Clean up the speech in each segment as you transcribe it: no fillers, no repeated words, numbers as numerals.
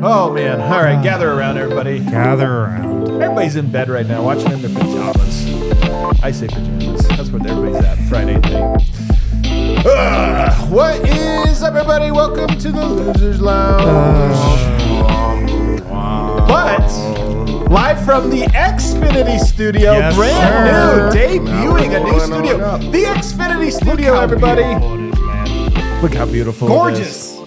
Oh, man. All right, gather around, everybody. Gather around. Everybody's in bed right now watching in their pajamas. I say pajamas. That's what everybody's at Friday night. What is up, everybody? Welcome to the Losers Lounge. But live from the Xfinity Studio, Yes, brand sir. new, debuting a new studio. The Xfinity Studio, everybody. Look how beautiful it is. Gorgeous.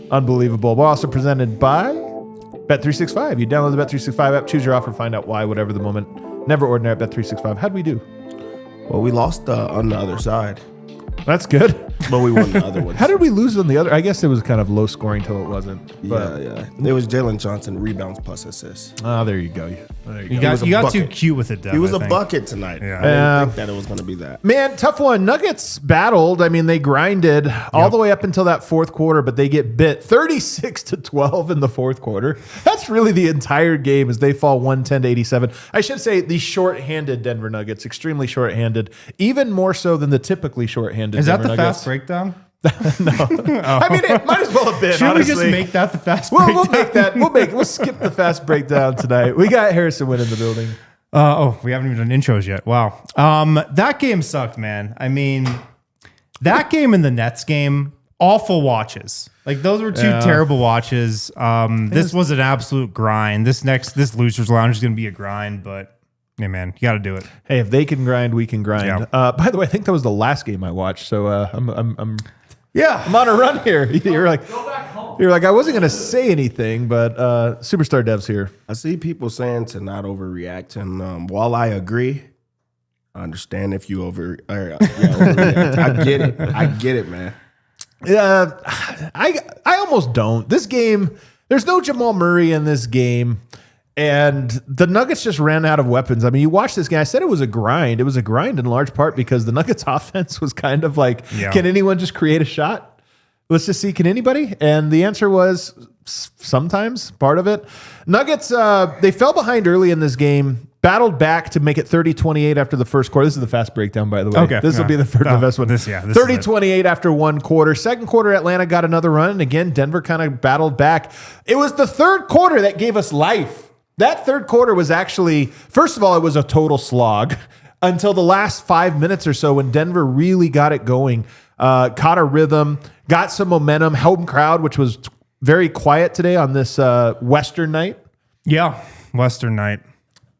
Unbelievable. We're also presented by Bet365. You download the Bet365 app, choose your offer, find out why, whatever the moment. Never ordinary at Bet365. How'd we do? Well, we lost on the other side, That's good. but we won the other ones. How did we lose on the other? I guess it was kind of low scoring till it wasn't. But, Yeah. It was Jalen Johnson, rebounds plus assists. there you go. There you You go. got too cute with it, Dev, He was I a think. bucket tonight. Yeah. I didn't think that it was going to be that. Man, tough one. Nuggets battled. I mean, they grinded all the way up until that fourth quarter, but they get bit 36-12 in the fourth quarter. That's really the entire game as they fall 110-87. I should say the shorthanded Denver Nuggets, extremely shorthanded, even more so than the typically shorthanded Is that Denver the Nuggets. fast breakdown? I mean, it might as well have been. Should honestly. we just make that the fast We'll breakdown? make that. We'll skip the fast breakdown tonight. We got Harrison Wynn in the building. We haven't even done intros yet. Wow. That game sucked, man. I mean, that game and the Nets game, awful watches. Like those were two terrible watches. This was an absolute grind. This Losers Lounge is going to be a grind, but yeah, man, you got to do it. Hey, if they can grind, we can grind. Yeah. By the way, I think that was the last game I watched. So I'm on a run here. You're like, I wasn't gonna say anything, but Superstar Dev's here. I see people saying to not overreact, and while I agree, I understand if you overreact. I get it, man. I almost don't. This game, there's no Jamal Murray in this game. And the Nuggets just ran out of weapons. I mean, you watch this game. I said it was a grind. It was a grind in large part because the Nuggets offense was kind of like, can anyone just create a shot? Let's just see, can anybody? And the answer was sometimes, part of it. Nuggets, they fell behind early in this game, battled back to make it 30-28 after the first quarter. This is the fast breakdown, by the way. Okay. This will be the best one. 30-28 after one quarter. Second quarter, Atlanta got another run. And again, Denver kind of battled back. It was the third quarter that gave us life. That third quarter was actually, first of all, it was a total slog until the last 5 minutes or so when Denver really got it going, caught a rhythm, got some momentum, home crowd, which was very quiet today on this Western night. Yeah, Western night.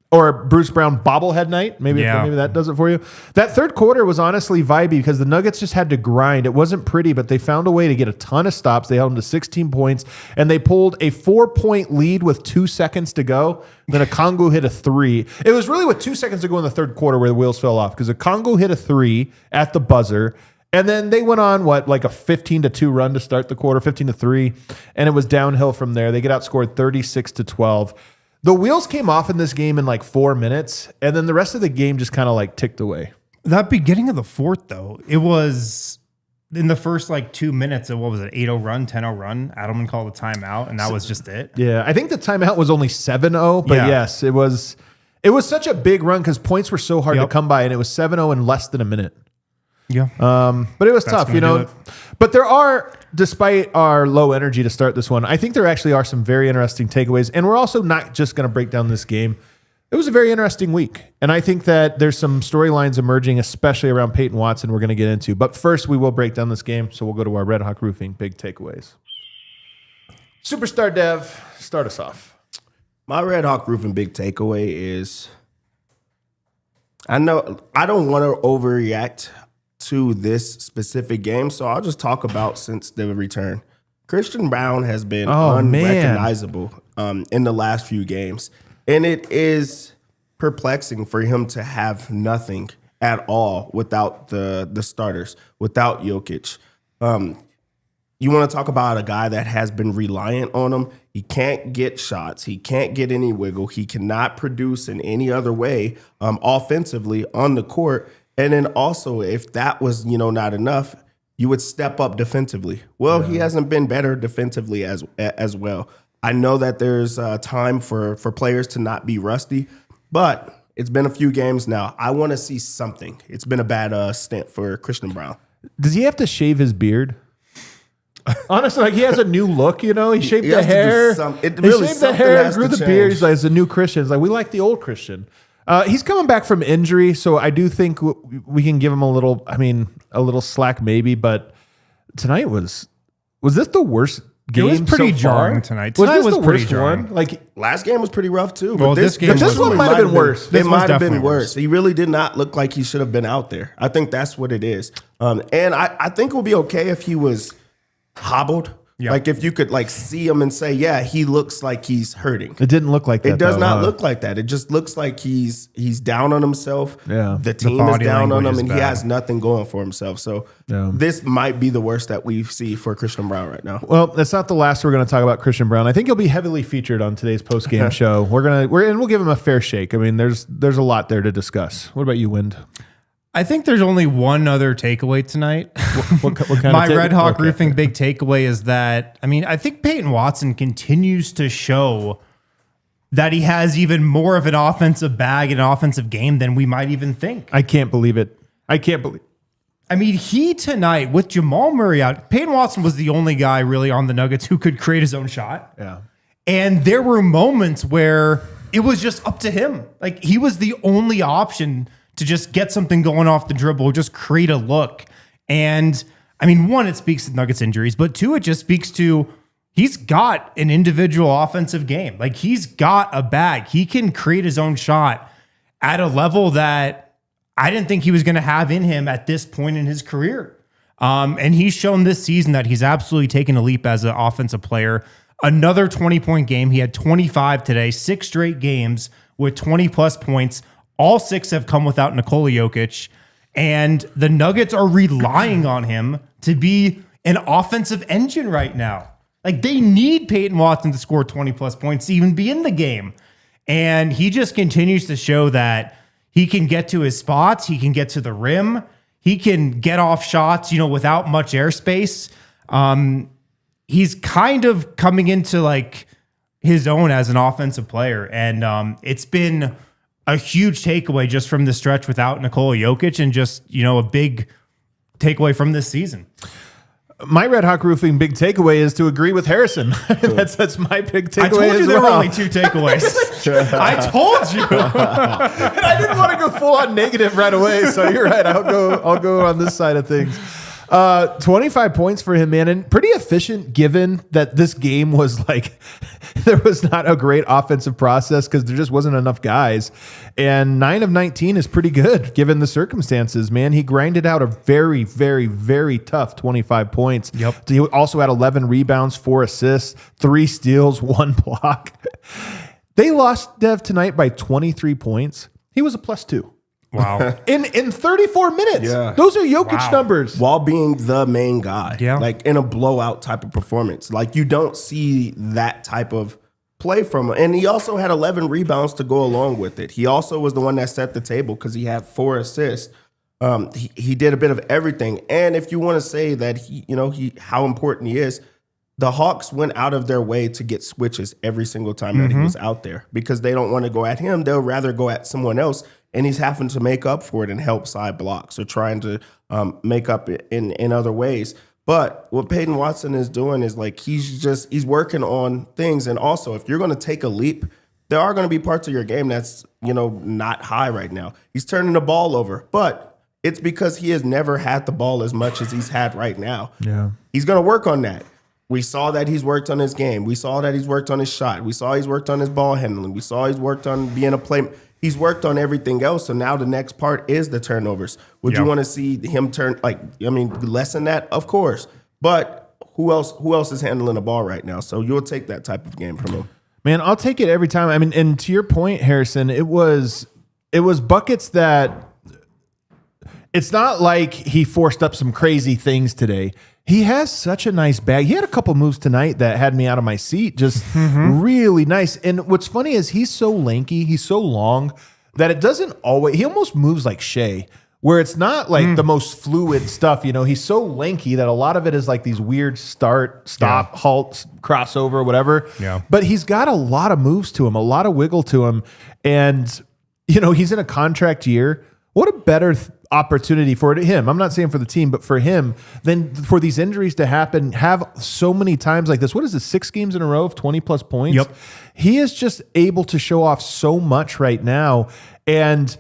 Or Bruce Brown bobblehead night. Maybe that does it for you. That third quarter was honestly vibey because the Nuggets just had to grind. It wasn't pretty, but they found a way to get a ton of stops. They held them to 16 points, and they pulled a 4-point lead with 2 seconds to go. Then Okongwu hit a three. It was really with 2 seconds to go in the third quarter where the wheels fell off because Okongwu hit a three at the buzzer. And then they went on, like a 15-2 run to start the quarter, 15-3, and it was downhill from there. They get outscored 36-12. The wheels came off in this game in like 4 minutes, and then the rest of the game just kind of like ticked away. That beginning of the fourth, though, it was in the first like 2 minutes of what was it, 8-0 run, 10-0 run. Adelman called a timeout, and that was just it. Yeah, I think the timeout was only 7-0, but yes, it was such a big run because points were so hard to come by, and it was 7-0 in less than a minute. Yeah. But it was tough, But there are, despite our low energy to start this one, I think there actually are some very interesting takeaways. And we're also not just going to break down this game. It was a very interesting week. And I think that there's some storylines emerging, especially around Peyton Watson we're going to get into. But first, we will break down this game. So we'll go to our Red Hawk Roofing big takeaways. Superstar Dev, start us off. My Red Hawk Roofing big takeaway is I know I don't want to overreact to this specific game, so I'll just talk about since the return. Christian Braun has been unrecognizable in the last few games, and it is perplexing for him to have nothing at all without the starters, without Jokic. you want to talk about a guy that has been reliant on him. He can't get shots. He can't get any wiggle. He cannot produce in any other way offensively on the court. And then also, if that was, not enough, you would step up defensively. Well, he hasn't been better defensively as well. I know that there's time for players to not be rusty, but it's been a few games now. I want to see something. It's been a bad stint for Christian Braun. Does he have to shave his beard? Honestly, he has a new look, He shaved the hair. He shaved the hair, grew the beard. He's like, he's a new Christian. He's like, we like the old Christian. He's coming back from injury, so I do think we can give him a little slack maybe. But tonight was this the worst game? It was pretty so jarring far? tonight. Tonight was pretty jarring. Like last game was pretty rough too. Well, but this one might have been worse. It might have been worse. He really did not look like he should have been out there. I think that's what it is. And I think it would be okay if he was hobbled. Yep. Like if you could see him and say, yeah, he looks like he's hurting. It didn't look like that. It does not look like that. It just looks like he's down on himself. Yeah. The team is down on him and he has nothing going for himself. So this might be the worst that we see for Christian Braun right now. Well, that's not the last we're going to talk about Christian Braun. I think he'll be heavily featured on today's post-game show. We'll give him a fair shake. I mean, there's a lot there to discuss. What about you, Wind? I think there's only one other takeaway tonight. What kind My Red Hawk Roofing big takeaway is that, I think Peyton Watson continues to show that he has even more of an offensive bag and an offensive game than we might even think. I can't believe it. He tonight, with Jamal Murray out, Peyton Watson was the only guy really on the Nuggets who could create his own shot. Yeah. And there were moments where it was just up to him. Like, he was the only option to just get something going off the dribble, just create a look. And one, it speaks to Nuggets injuries, but two, it just speaks to he's got an individual offensive game. Like, he's got a bag. He can create his own shot at a level that I didn't think he was going to have in him at this point in his career. And he's shown this season that he's absolutely taken a leap as an offensive player. Another 20-point game. He had 25 today, 6 straight games with 20-plus points. All 6 have come without Nikola Jokic, and the Nuggets are relying on him to be an offensive engine right now. Like, they need Peyton Watson to score 20-plus points to even be in the game. And he just continues to show that he can get to his spots, he can get to the rim, he can get off shots, without much airspace. He's kind of coming into, his own as an offensive player, and it's been a huge takeaway just from the stretch without Nikola Jokic and just, a big takeaway from this season. My Red Hawk Roofing big takeaway is to agree with Harrison. That's my big takeaway. I told you as there well. were only 2 takeaways. I told you. And I didn't want to go full on negative right away. So you're right. I'll go on this side of things. 25 points for him, man, and pretty efficient given that this game was there was not a great offensive process because there just wasn't enough guys. And 9 of 19 is pretty good given the circumstances, man. He grinded out a very, very, very tough 25 points. Yep. He also had 11 rebounds, 4 assists, 3 steals, 1 block. They lost Dev tonight by 23 points. He was a +2. Wow. In 34 minutes. Yeah. Those are Jokic numbers. While being the main guy. Yeah. In a blowout type of performance. You don't see that type of play from him. And he also had 11 rebounds to go along with it. He also was the one that set the table because he had 4 assists. He did a bit of everything. And if you want to say that how important he is, the Hawks went out of their way to get switches every single time that he was out there because they don't want to go at him. They'll rather go at someone else. And he's having to make up for it and help side blocks or trying to make up in other ways. But what Peyton Watson is doing is he's working on things. And also, if you're going to take a leap, there are going to be parts of your game that's, not high right now. He's turning the ball over, but it's because he has never had the ball as much as he's had right now. Yeah. He's going to work on that. We saw that he's worked on his game. We saw that he's worked on his shot. We saw he's worked on his ball handling. We saw he's worked on being a play. He's worked on everything else. So now the next part is the turnovers. Would you want to see him lessen that? Of course. But who else is handling the ball right now? So you'll take that type of game from him. Man, I'll take it every time. And to your point, Harrison, it was buckets that it's not like he forced up some crazy things today. He has such a nice bag. He had a couple moves tonight that had me out of my seat. Just really nice. And what's funny is he's so lanky, he's so long that it doesn't always. He almost moves like Shea, where it's not like the most fluid stuff. You know, he's so lanky that a lot of it is like these weird start, stop, halt, crossover, whatever. Yeah. But he's got a lot of moves to him, a lot of wiggle to him, and you know he's in a contract year. What a better opportunity for him. I'm not saying for the team, but for him, than for these injuries to happen, have so many times like this. What is this, 6 games in a row of 20 plus points? Yep. He is just able to show off so much right now. And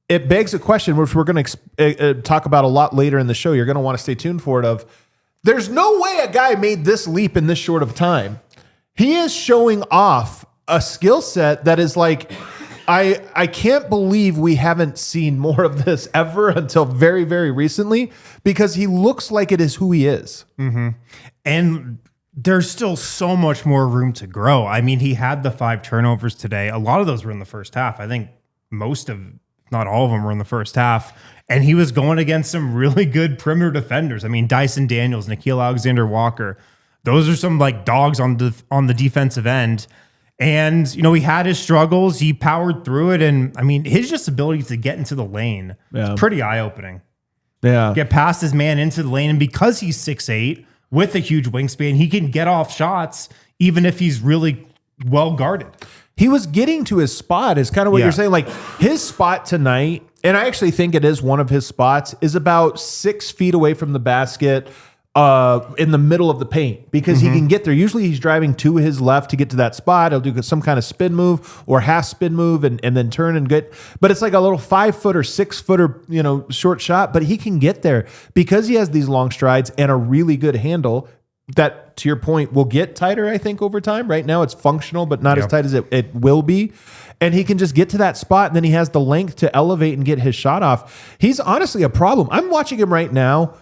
it begs a question, which we're going to talk about a lot later in the show. You're going to want to stay tuned for it. Of there's no way a guy made this leap in this short of time. He is showing off a skill set that is like, I can't believe we haven't seen more of this ever until very, very recently, because he looks like it is who he is. And there's still so much more room to grow. I mean, he had the 5 turnovers today. A lot of those were in the first half. I think most of, not all of them were in the first half. And he was going against some really good perimeter defenders. I mean, Dyson Daniels, Nickeil Alexander-Walker. Those are some like dogs on the defensive end. And, you know, he had his struggles. He powered through it. And, I mean, his just ability to get into the lane is pretty eye-opening. Yeah. Get past his man into the lane. And because he's 6'8", with a huge wingspan, he can get off shots even if he's really well guarded. He was getting to his spot is kind of what you're saying. Like his spot tonight, and I actually think it is one of his spots, is about 6 feet away from the basket, in the middle of the paint, because he can get there. Usually he's driving to his left to get to that spot. He'll do some kind of spin move or half spin move and then turn and get, but it's like a little 5-foot or 6-footer, you know, short shot, but he can get there because he has these long strides and a really good handle that, to your point, will get tighter, I think, over time. Right now it's functional, but not as tight as it will be. And he can just get to that spot, and then he has the length to elevate and get his shot off. He's honestly a problem. I'm watching him right now.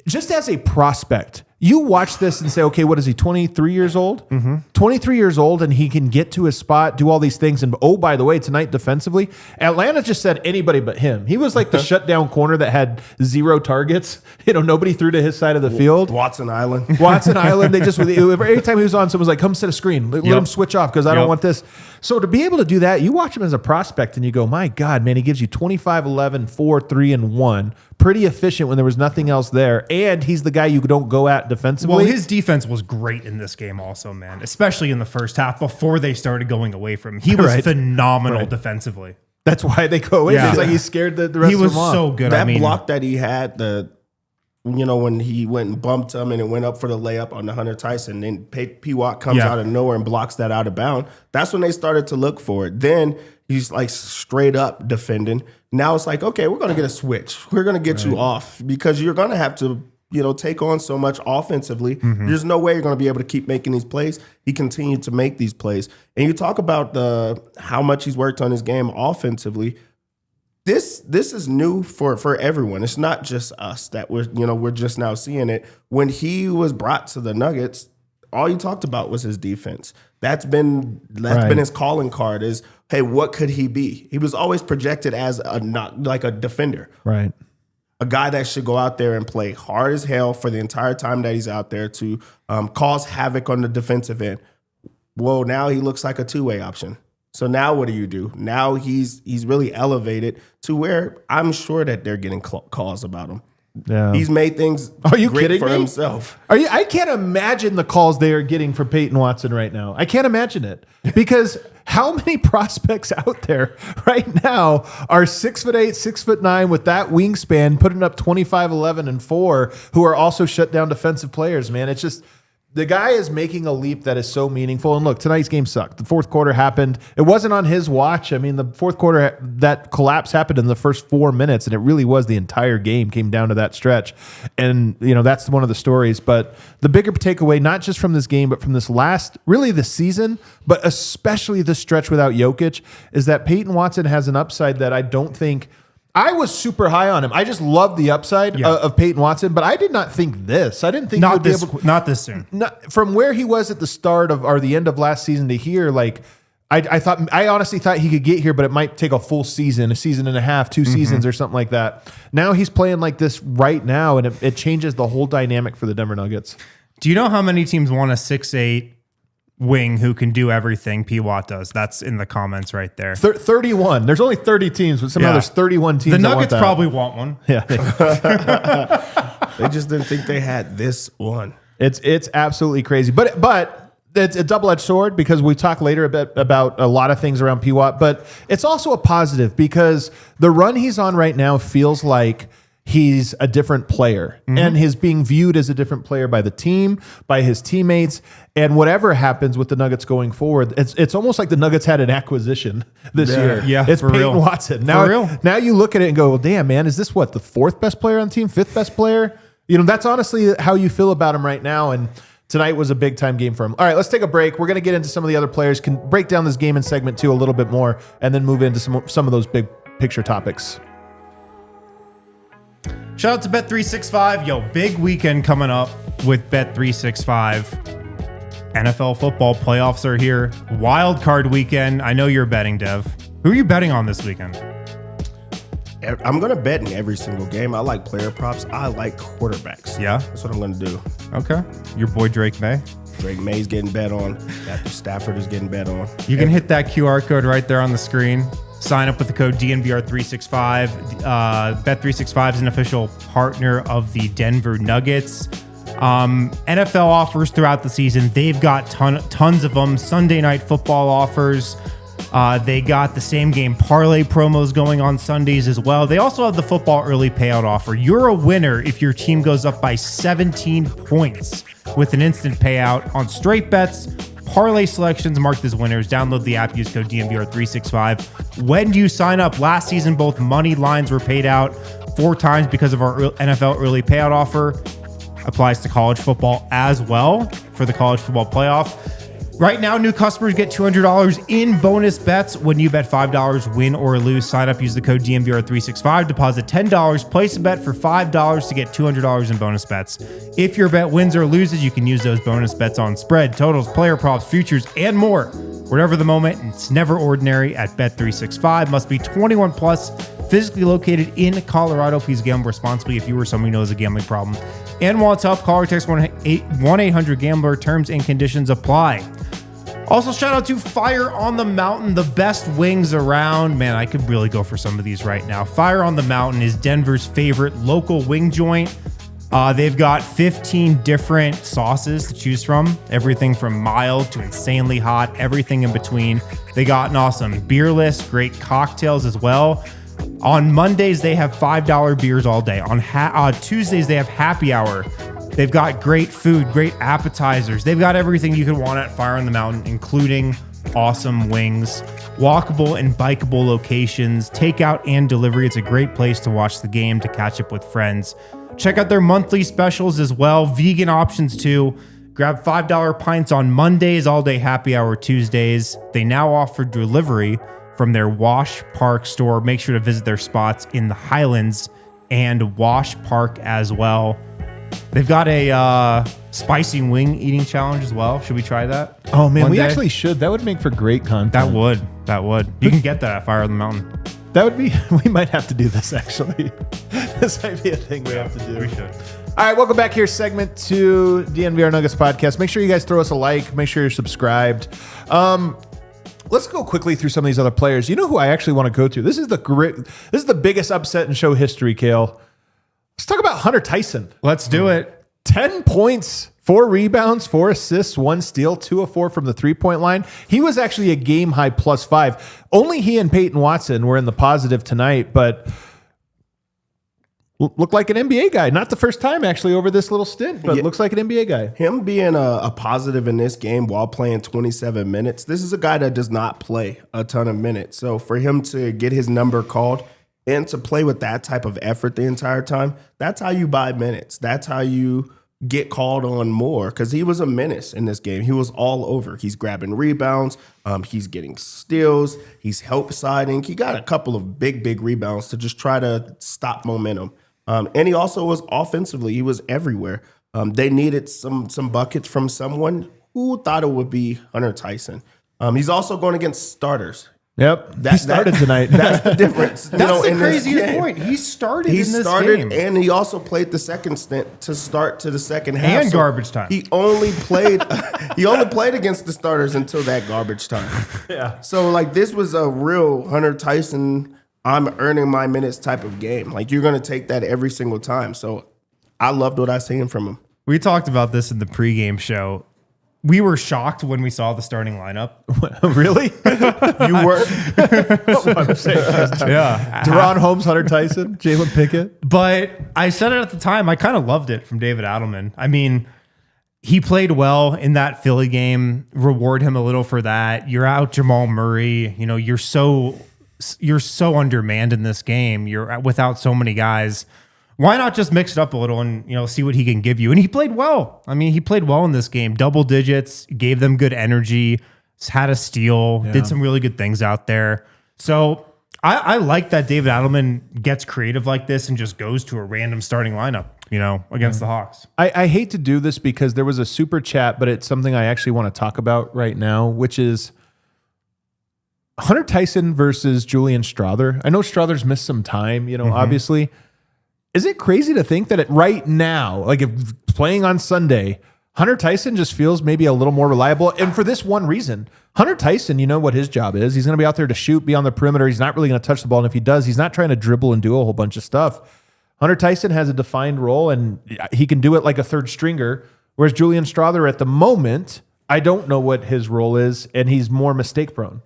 Just as a prospect, you watch this and say, okay, what is he, 23 years old? 23 years old, and he can get to his spot, do all these things. And oh, by the way, tonight defensively, Atlanta just said anybody but him. He was like the shutdown corner that had 0 targets. You know, nobody threw to his side of the field. Watson Island. Watson Island. They just, every time he was on, someone was like, come set a screen. Let him switch off because I don't want this. So to be able to do that, you watch him as a prospect and you go, my God, man, he gives you 25, 11, 4, 3, and 1. Pretty efficient when there was nothing else there. And he's the guy you don't go at defensively. Well, his defense was great in this game also, man, especially in the first half before they started going away from him. He was phenomenal defensively. That's why they go away. Yeah. It's like he scared the rest he of was them off. so good. That block that he had, when he went and bumped him and it went up for the layup on the Hunter Tyson, then PWat comes out of nowhere and blocks that out of bound. That's when they started to look for it. Then he's like straight up defending. Now it's like, okay, we're going to get a switch. We're going to get you off because you're going to have to, take on so much offensively. There's no way you're going to be able to keep making these plays. He continued to make these plays. And you talk about how much he's worked on his game offensively. This is new for everyone. It's not just us that we're just now seeing it. When he was brought to the Nuggets, all you talked about was his defense. That's been his calling card. Is, hey, what could he be? He was always projected as a defender, right? A guy that should go out there and play hard as hell for the entire time that he's out there to cause havoc on the defensive end. Well, now he looks like a 2-way option. So now what do? Now he's really elevated to where I'm sure that they're getting calls about him. Yeah. He's made things great for himself. I can't imagine the calls they are getting for Peyton Watson right now. I can't imagine it because how many prospects out there right now are 6'8", 6'9" with that wingspan, putting up 25, 11, and 4, who are also shut down defensive players, man. It's just, the guy is making a leap that is so meaningful. And look, tonight's game sucked. The fourth quarter happened. It wasn't on his watch. I mean, the fourth quarter, that collapse happened in the first 4 minutes, and it really was the entire game came down to that stretch. And, that's one of the stories. But the bigger takeaway, not just from this game, but from this really the season, but especially the stretch without Jokic, is that Peyton Watson has an upside that I don't think – I was super high on him. I just love the upside of Peyton Watson, but I did not think this. I didn't think not this soon. From where he was at the start of or the end of last season to here, like I honestly thought he could get here, but it might take a full season, a season and a half, 2 seasons or something like that. Now he's playing like this right now, and it changes the whole dynamic for the Denver Nuggets. Do you know how many teams want a 6'8" wing who can do everything PWat does? That's in the comments right there. 31. There's only 30 teams, but somehow there's 31 teams. The Nuggets that probably want one. Yeah. They just didn't think they had this one. It's absolutely crazy. But it's a double-edged sword because we talk later about a lot of things around PWat, but it's also a positive because the run he's on right now feels like he's a different player and he's being viewed as a different player by the team, by his teammates, and whatever happens with the Nuggets going forward, it's almost like the Nuggets had an acquisition this year. Yeah, it's for Peyton real. Watson. Now you look at it and go, well, damn, man, is this what, the 4th best player on the team, 5th best player? That's honestly how you feel about him right now, and tonight was a big-time game for him. All right, let's take a break. We're going to get into some of the other players, can break down this game in segment 2 a little bit more, and then move into some of those big picture topics. Shout out to Bet365. Yo, big weekend coming up with Bet365. NFL football playoffs are here. Wild card weekend. I know you're betting, Dev. Who are you betting on this weekend? I'm going to bet in every single game. I like player props. I like quarterbacks. Yeah? That's what I'm going to do. Okay. Your boy Drake May. Drake May's getting bet on. Matthew Stafford is getting bet on. You can hit that QR code right there on the screen. Sign up with the code DNVR365. Bet365 is an official partner of the Denver Nuggets. NFL offers throughout the season. They've got tons of them. Sunday night football offers. They got the same game parlay promos going on Sundays as well. They also have the football early payout offer. You're a winner if your team goes up by 17 points with an instant payout on straight bets. Parlay selections marked as winners. Download the app, use code DNVR365. When do you sign up? Last season, both money lines were paid out 4 times because of our NFL early payout offer. Applies to college football as well for the college football playoff. Right now, new customers get $200 in bonus bets when you bet $5, win or lose. Sign up, use the code DNVR365, deposit $10, place a bet for $5 to get $200 in bonus bets. If your bet wins or loses, you can use those bonus bets on spread, totals, player props, futures, and more. Whatever the moment, it's never ordinary at Bet365. Must be 21 plus, physically located in Colorado. Please gamble responsibly if you or someone knows a gambling problem. And while it's up, call or text 1-800-GAMBLER. Terms and conditions apply. Also, shout out to Fire on the Mountain, the best wings around. Man, I could really go for some of these right now. Fire on the Mountain is Denver's favorite local wing joint. They've got 15 different sauces to choose from. Everything from mild to insanely hot, everything in between. They got an awesome beer list, great cocktails as well. On Mondays, they have $5 beers all day. On Tuesdays, they have happy hour. They've got great food, great appetizers. They've got everything you could want at Fire on the Mountain, including awesome wings, walkable and bikeable locations, takeout and delivery. It's a great place to watch the game, to catch up with friends. Check out their monthly specials as well. Vegan options too. Grab $5 pints on Mondays, all day happy hour Tuesdays. They now offer delivery from their Wash Park store. Make sure to visit their spots in the Highlands and Wash Park as well. They've got a spicy wing eating challenge as well. Should we try that? Oh man, we actually should. That would make for great content. That would. You can get that at Fire on the Mountain. That would be, we might have to do this actually. This might be a thing we have to do. We should. All right, welcome back here, segment 2, DNVR Nuggets Podcast. Make sure you guys throw us a like. Make sure you're subscribed. Let's go quickly through some of these other players. You know who I actually want to go to? This is the biggest upset in show history, Kale. Let's talk about Hunter Tyson. Let's do it. 10 points, 4 rebounds, 4 assists, 1 steal, 2 of 4 from the three-point line. He was actually a game-high +5. Only he and Peyton Watson were in the positive tonight, but looked like an NBA guy. Not the first time, actually, over this little stint, but looks like an NBA guy. Him being a positive in this game while playing 27 minutes, this is a guy that does not play a ton of minutes. So for him to get his number called and to play with that type of effort the entire time, that's how you buy minutes. That's how you get called on more, because he was a menace in this game. He was all over. He's grabbing rebounds. He's getting steals. He's help siding. He got a couple of big rebounds to just try to stop momentum. And he also was offensively. He was everywhere. They needed some buckets from someone. Who thought it would be Hunter Tyson? He's also going against starters. Yep, he started tonight. That's the difference. That's the craziest point. He started in this game. And he also played the second stint to start to the second half. And garbage time. He only played against the starters until that garbage time. Yeah. So, like, this was a real Hunter Tyson, I'm earning my minutes type of game. Like, you're going to take that every single time. So, I loved what I seen from him. We talked about this in the pregame show. We were shocked when we saw the starting lineup. Really? You were? Yeah. DaRon Holmes, Hunter Tyson, Jalen Pickett. But I said it at the time. I kind of loved it from David Adelman. I mean, he played well in that Philly game. Reward him a little for that. You're out Jamal Murray. You know, you're so undermanned in this game. You're without so many guys. Why not just mix it up a little and, you know, see what he can give you? And he played well. I mean, he played well in this game. Double digits, gave them good energy, had a steal, did some really good things out there. So I like that David Adelman gets creative like this and just goes to a random starting lineup, you know, against the Hawks. I hate to do this because there was a super chat, but it's something I actually want to talk about right now, which is Hunter Tyson versus Julian Strawther. I know Strawther's missed some time, you know, obviously. Is it crazy to think that right now, like if playing on Sunday, Hunter Tyson just feels maybe a little more reliable? And for this one reason, Hunter Tyson, you know what his job is. He's going to be out there to shoot, be on the perimeter. He's not really going to touch the ball. And if he does, he's not trying to dribble and do a whole bunch of stuff. Hunter Tyson has a defined role, and he can do it like a third stringer. Whereas Julian Strawther, at the moment, I don't know what his role is, and he's more mistake prone.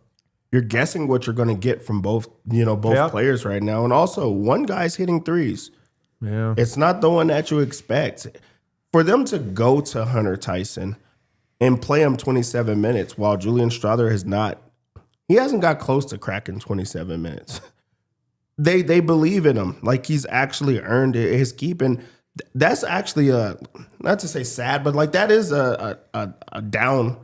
You're guessing what you're going to get from both players right now. And also, one guy's hitting threes. Yeah, it's not the one that you expect. For them to go to Hunter Tyson and play him 27 minutes while Julian Strawther hasn't got close to cracking 27 minutes. They believe in him. Like, he's actually earned his keep. And that's actually not to say sad, but like that is a down.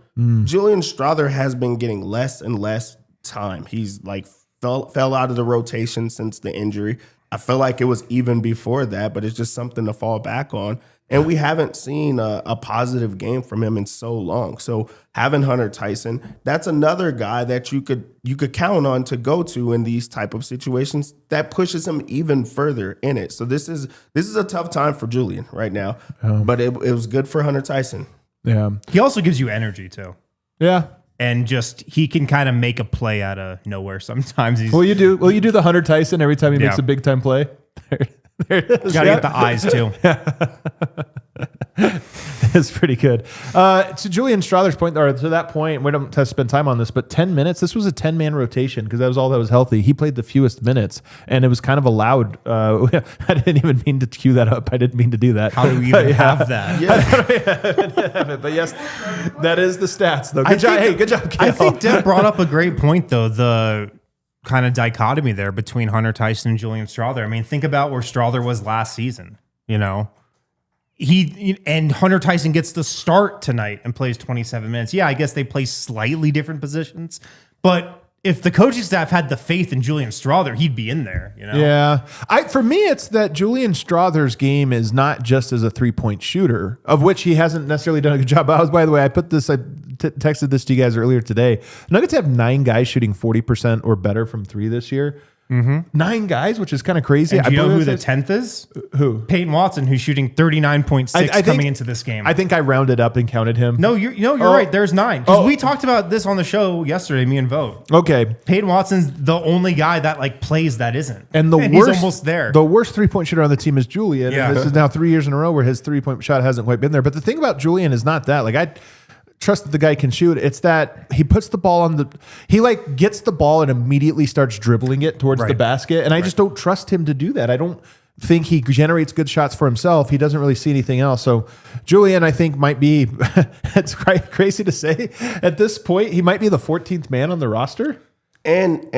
Julian Strawther has been getting less and less time. He's like fell out of the rotation since the injury. I feel like it was even before that, but it's just something to fall back on. And we haven't seen a positive game from him in so long. So having Hunter Tyson, that's another guy that you could count on to go to in these type of situations that pushes him even further in it. So this is a tough time for Julian right now, but it was good for Hunter Tyson. Yeah, he also gives you energy too. Yeah. And just he can kind of make a play out of nowhere sometimes. Will you do the Hunter Tyson every time he makes a big time play? There it is. Gotta get the eyes too. It's pretty good. To Julian Strawther's point, or to that point, we don't have to spend time on this, but 10 minutes, this was a 10-man rotation because that was all that was healthy. He played the fewest minutes, and it was kind of allowed. I didn't even mean to cue that up. I didn't mean to do that. How do we even have that? Yeah. But yes, that is the stats, though. Good job. Hey, good job, Kale. I think Deb brought up a great point, though, the kind of dichotomy there between Hunter Tyson and Julian Strawther. I mean, think about where Strawther was last season, you know? And Hunter Tyson gets the start tonight and plays 27 minutes. Yeah, I guess they play slightly different positions, but if the coaching staff had the faith in Julian Strawther, he'd be in there, you know? Yeah. For me, it's that Julian Strawther's game is not just as a three-point shooter, of which he hasn't necessarily done a good job. By the way, I texted this to you guys earlier today. Nuggets have 9 guys shooting 40% or better from three this year. 9 guys, which is kind of crazy. And do you know who the 10th is? Who? Peyton Watson, who's shooting 39.6 coming into this game. I think I rounded up and counted him. No, you're right. There's 9. Because we talked about this on the show yesterday, me and Vogt. Okay. Peyton Watson's the only guy that like plays that isn't. And worst, he's almost there. The worst three-point shooter on the team is Julian. Yeah. And this is now 3 years in a row where his three-point shot hasn't quite been there. But the thing about Julian is not that. Like, I trust that the guy can shoot. It's that he puts the ball he like gets the ball and immediately starts dribbling it towards the basket. And I just don't trust him to do that. I don't think he generates good shots for himself. He doesn't really see anything else. So Julian, I think, might be, it's crazy to say at this point, he might be the 14th man on the roster. And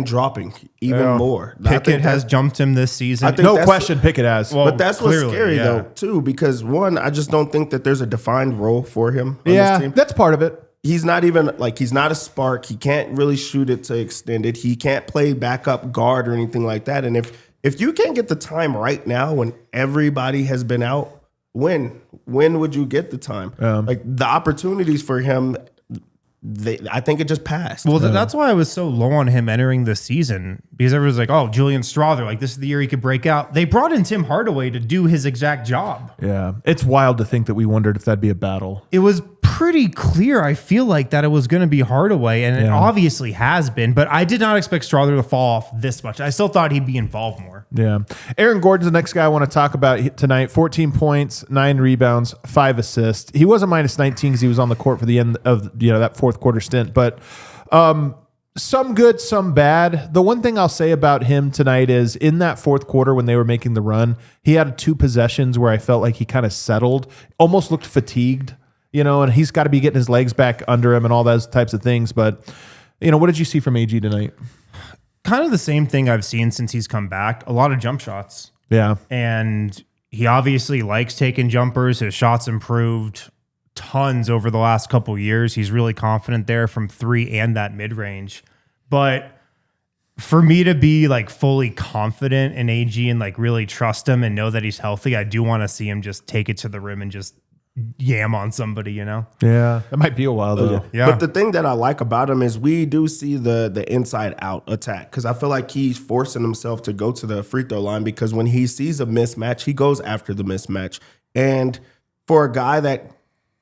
dropping even more. Pickett has jumped him this season. No question, Pickett has. Well, but that's what's scary, though, too, because one, I just don't think that there's a defined role for him on this team. That's part of it. He's not even, he's not a spark. He can't really shoot it to extend it. He can't play backup guard or anything like that. And if you can't get the time right now when everybody has been out, when would you get the time? The opportunities for him I think it just passed. Well, that's why I was so low on him entering the season, because everyone's like, oh, Julian Strawther, like this is the year he could break out. They brought in Tim Hardaway to do his exact job. Yeah. It's wild to think that we wondered if that'd be a battle. It was pretty clear, I feel like, that it was going to be Hardaway, and it obviously has been, but I did not expect Strawther to fall off this much. I still thought he'd be involved more. Yeah. Aaron Gordon's the next guy I want to talk about tonight. 14 points, 9 rebounds, 5 assists. He was a minus 19 because he was on the court for the end of that fourth quarter stint, but some good, some bad. The one thing I'll say about him tonight is in that fourth quarter when they were making the run, he had 2 possessions where I felt like he kind of settled, almost looked fatigued, and he's got to be getting his legs back under him and all those types of things. But, what did you see from AG tonight? Kind of the same thing I've seen since he's come back. A lot of jump shots. Yeah. And he obviously likes taking jumpers. His shots improved tons over the last couple of years. He's really confident there from 3 and that mid-range. But for me to be like fully confident in AG and like really trust him and know that he's healthy, I do want to see him just take it to the rim and just yam on somebody, Yeah. That might be a while though. Yeah. But the thing that I like about him is we do see the inside out attack, because I feel like he's forcing himself to go to the free throw line, because when he sees a mismatch, he goes after the mismatch. And for a guy that,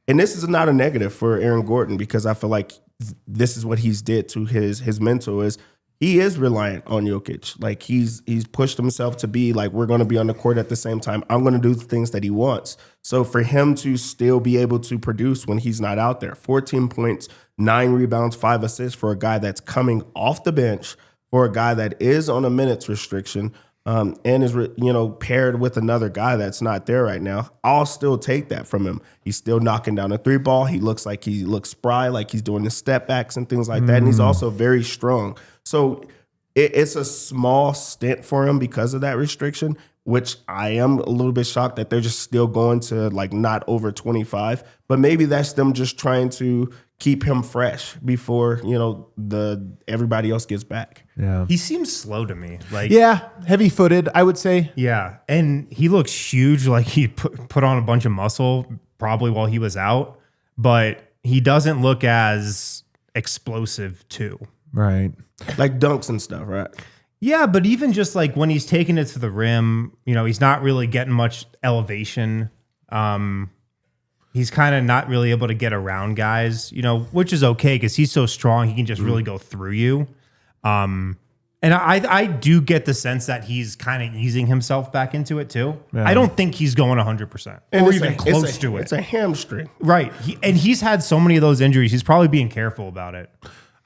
and this is not a negative for Aaron Gordon, because I feel like this is what he's did to his mental, is he is reliant on Jokic. Like he's pushed himself to be like, we're going to be on the court at the same time. I'm going to do the things that he wants. So for him to still be able to produce when he's not out there, 14 points, 9 rebounds, 5 assists for a guy that's coming off the bench, for a guy that is on a minutes restriction, and is paired with another guy that's not there right now, I'll still take that from him. He's still knocking down a 3 ball. He looks spry, like he's doing the step backs and things like that. And he's also very strong. So it's a small stint for him because of that restriction, which I am a little bit shocked that they're just still going to like not over 25. But maybe that's them just trying to keep him fresh before, everybody else gets back. Yeah. He seems slow to me. Like, yeah, heavy-footed, I would say. Yeah, and he looks huge, like he put on a bunch of muscle probably while he was out, but he doesn't look as explosive too. Right. Like dunks and stuff, right? Yeah, but even just like when he's taking it to the rim, he's not really getting much elevation. He's kind of not really able to get around guys, which is okay because he's so strong. He can just really go through you. And I do get the sense that he's kind of easing himself back into it too. Yeah. I don't think he's going 100% or even close to it. It's a hamstring. Right. He's had so many of those injuries. He's probably being careful about it.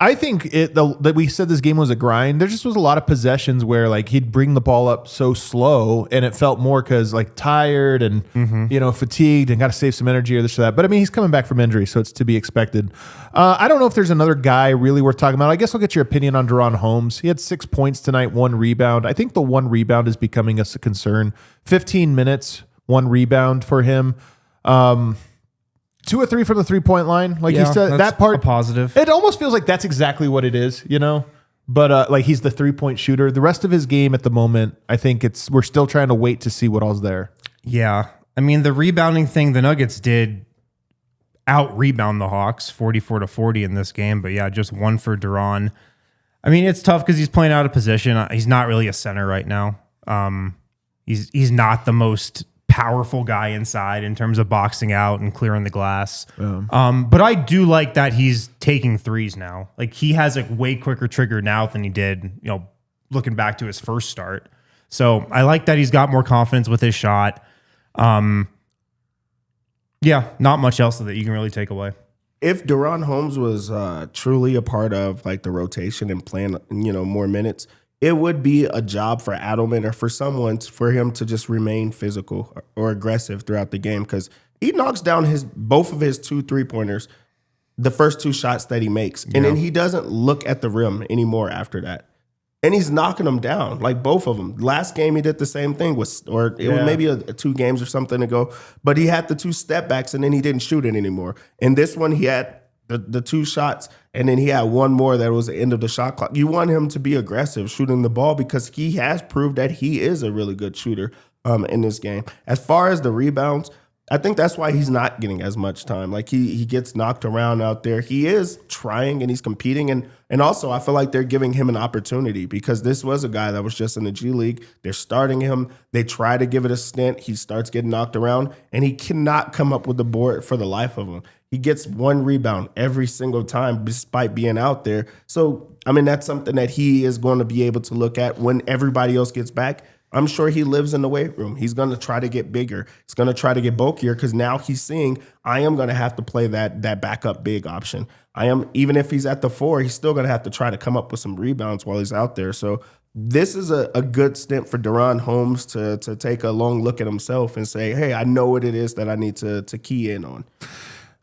I think that we said this game was a grind. There just was a lot of possessions where like he'd bring the ball up so slow, and it felt more because like tired and fatigued and got to save some energy or this or that. But I mean, he's coming back from injury, so it's to be expected. I don't know if there's another guy really worth talking about. I guess I'll get your opinion on DaRon Holmes. He had 6 points tonight, 1 rebound. I think the 1 rebound is becoming a concern. 15 minutes, 1 rebound for him. 2 or 3 from the 3-point line. Like you said, that part, a positive. It almost feels like that's exactly what it is, But like he's the 3-point shooter. The rest of his game at the moment, I think we're still trying to wait to see what all's there. Yeah. I mean, the rebounding thing, the Nuggets did out-rebound the Hawks 44-40 in this game. But yeah, just 1 for DaRon. I mean, it's tough because he's playing out of position. He's not really a center right now. He's not the most powerful guy inside in terms of boxing out and clearing the glass. But I do like that he's taking threes now. Like he has a way quicker trigger now than he did, looking back to his first start. So I like that he's got more confidence with his shot. Yeah, not much else that you can really take away. If DaRon Holmes was truly a part of like the rotation and playing, more minutes, it would be a job for Adelman or for someone for him to just remain physical or aggressive throughout the game, because he knocks down both of his 2 3-pointers, the first 2 shots that he makes, and then he doesn't look at the rim anymore after that. And he's knocking them down, like both of them. Last game he did the same thing, was maybe 2 games or something ago, but he had the 2 step backs and then he didn't shoot it anymore. And this one he had the 2 shots, and then he had 1 more that was the end of the shot clock. You want him to be aggressive shooting the ball because he has proved that he is a really good shooter in this game. As far as the rebounds, I think that's why he's not getting as much time. Like he gets knocked around out there. He is trying and he's competing. And also I feel like they're giving him an opportunity because this was a guy that was just in the G League. They're starting him. They try to give it a stint. He starts getting knocked around and he cannot come up with the board for the life of him. He gets 1 rebound every single time despite being out there. So, I mean, that's something that he is going to be able to look at when everybody else gets back. I'm sure he lives in the weight room. He's going to try to get bigger. He's going to try to get bulkier because now he's seeing I am going to have to play that backup big option. Even if he's at the 4, he's still going to have to try to come up with some rebounds while he's out there. So this is a good stint for DaRon Holmes to take a long look at himself and say, hey, I know what it is that I need to key in on.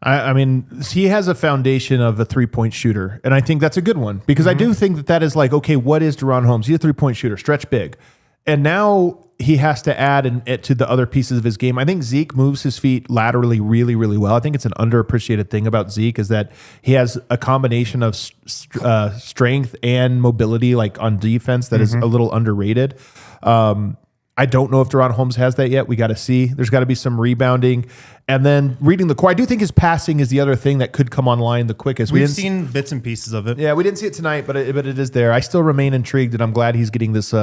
I mean, he has a foundation of a 3-point shooter, and I think that's a good one because I do think that is like, okay, what is DaRon Holmes? He's a 3-point shooter, stretch big. And now he has to add it to the other pieces of his game. I think Zeke moves his feet laterally really, really well. I think it's an underappreciated thing about Zeke is that he has a combination of strength and mobility like on defense that is a little underrated. I don't know if DaRon Holmes has that yet. We got to see. There's got to be some rebounding. And then reading the core, I do think his passing is the other thing that could come online the quickest. We've seen bits and pieces of it. Yeah, we didn't see it tonight, but it is there. I still remain intrigued, and I'm glad he's getting this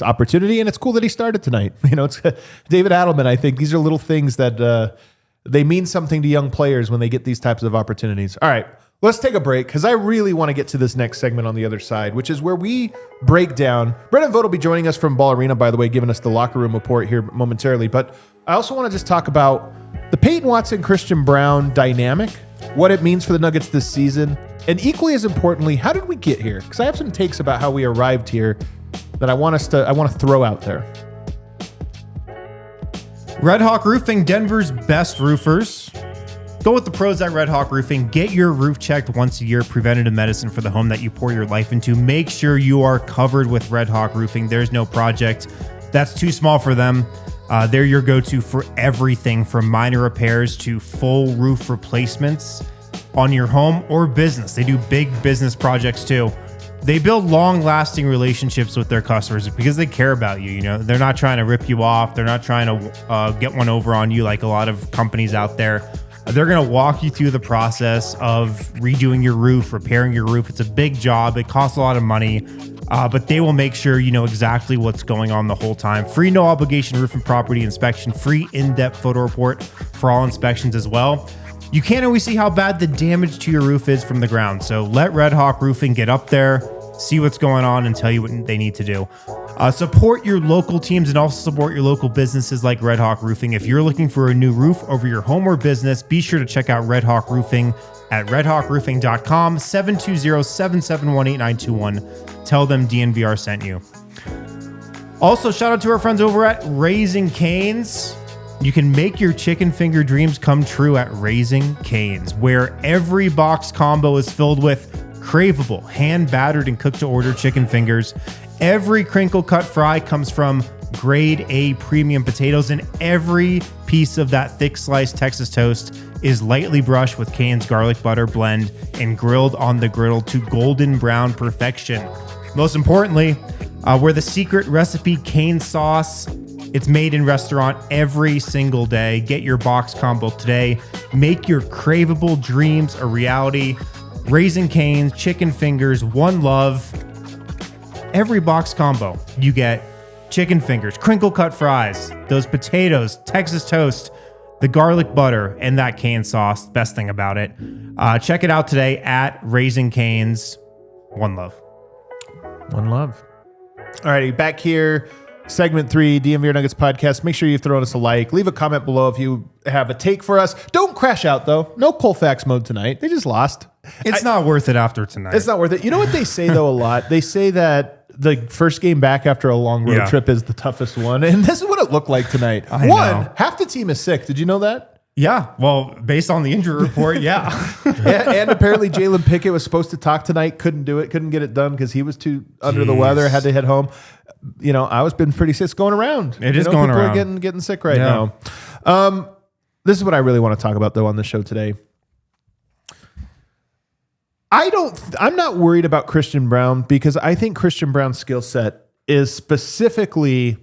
opportunity, and it's cool that he started tonight. You know, it's David Adelman. I think these are little things that they mean something to young players when they get these types of opportunities. All right, let's take a break because I really want to get to this next segment on the other side, which is where we break down. Brendan Vogt will be joining us from Ball Arena, by the way, giving us the locker room report here momentarily. But I also want to just talk about the Peyton Watson, Christian Braun dynamic, what it means for the Nuggets this season, and equally as importantly, how did we get here? Because I have some takes about how we arrived here that I want to throw out there. Red Hawk Roofing, Denver's best roofers. Go with the pros at Red Hawk Roofing. Get your roof checked once a year. Preventative medicine for the home that you pour your life into. Make sure you are covered with Red Hawk Roofing. There's no project that's too small for them. They're your go-to for everything from minor repairs to full roof replacements on your home or business. They do big business projects too. They build long-lasting relationships with their customers because they care about you. You know, they're not trying to rip you off. They're not trying to get one over on you like a lot of companies out there. They're going to walk you through the process of redoing your roof, repairing your roof. It's a big job. It costs a lot of money, but they will make sure you know exactly what's going on the whole time. Free no obligation roof and property inspection, free in-depth photo report for all inspections as well. You can't always see how bad the damage to your roof is from the ground. So let Red Hawk Roofing get up there, see what's going on, and tell you what they need to do. Support your local teams and also support your local businesses like Red Hawk Roofing. If you're looking for a new roof over your home or business, be sure to check out Red Hawk Roofing at redhawkroofing.com, 720-771-8921. Tell them DNVR sent you. Also, shout out to our friends over at Raising Cane's. You can make your chicken finger dreams come true at Raising Cane's, where every box combo is filled with craveable, hand-battered and cooked-to-order chicken fingers. Every crinkle-cut fry comes from grade A premium potatoes, and every piece of that thick-sliced Texas toast is lightly brushed with Cane's garlic butter blend and grilled on the griddle to golden brown perfection. Most importantly, we're the secret recipe Cane sauce. It's made in restaurant every single day. Get your box combo today. Make your craveable dreams a reality. Raising Cane's, chicken fingers, one love. Every box combo, you get chicken fingers, crinkle cut fries, those potatoes, Texas toast, the garlic butter, and that Cane sauce. Best thing about it. Check it out today at Raising Cane's. One love. One love. All righty, back here. Segment 3, DNVR Nuggets Podcast. Make sure you throw us a like. Leave a comment below if you have a take for us. Don't crash out, though. No Colfax mode tonight. They just lost. It's not worth it after tonight. It's not worth it. You know what they say, though, a lot? They say that the first game back after a long road trip is the toughest one. And this is what it looked like tonight. I know. Half the team is sick. Did you know that? Yeah. Well, based on the injury report, yeah. and apparently Jalen Pickett was supposed to talk tonight. Couldn't do it. Couldn't get it done because he was too under the weather. Had to head home. You know, I was been pretty sick. It's going around. It is going around. People are getting sick right now. This is what I really want to talk about, though, on the show today. I'm not worried about Christian Braun because I think Christian Braun's skill set is specifically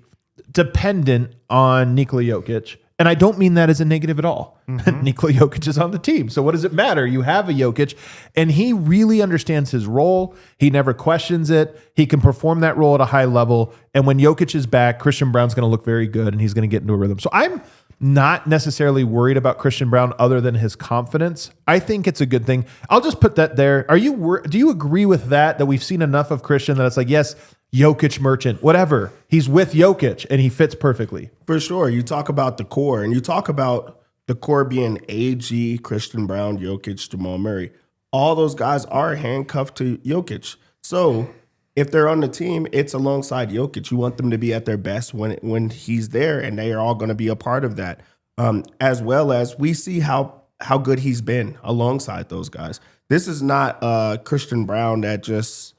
dependent on Nikola Jokic And I don't mean that as a negative at all. Nikola Jokic is on the team. So what does it matter? You have a Jokic, and he really understands his role. He never questions it. He can perform that role at a high level. And when Jokic is back, Christian Braun's going to look very good, and he's going to get into a rhythm. So I'm not necessarily worried about Christian Braun other than his confidence. I think it's a good thing. I'll just put that there. Do you agree with that we've seen enough of Christian that it's like, yes, Jokic merchant, whatever. He's with Jokic and he fits perfectly. For sure. You talk about the core, and you talk about the core being AG, Christian Braun, Jokic, Jamal Murray. All those guys are handcuffed to Jokic. So if they're on the team, it's alongside Jokic. You want them to be at their best when he's there, and they are all going to be a part of that. As well as we see how good he's been alongside those guys. This is not Christian Braun that just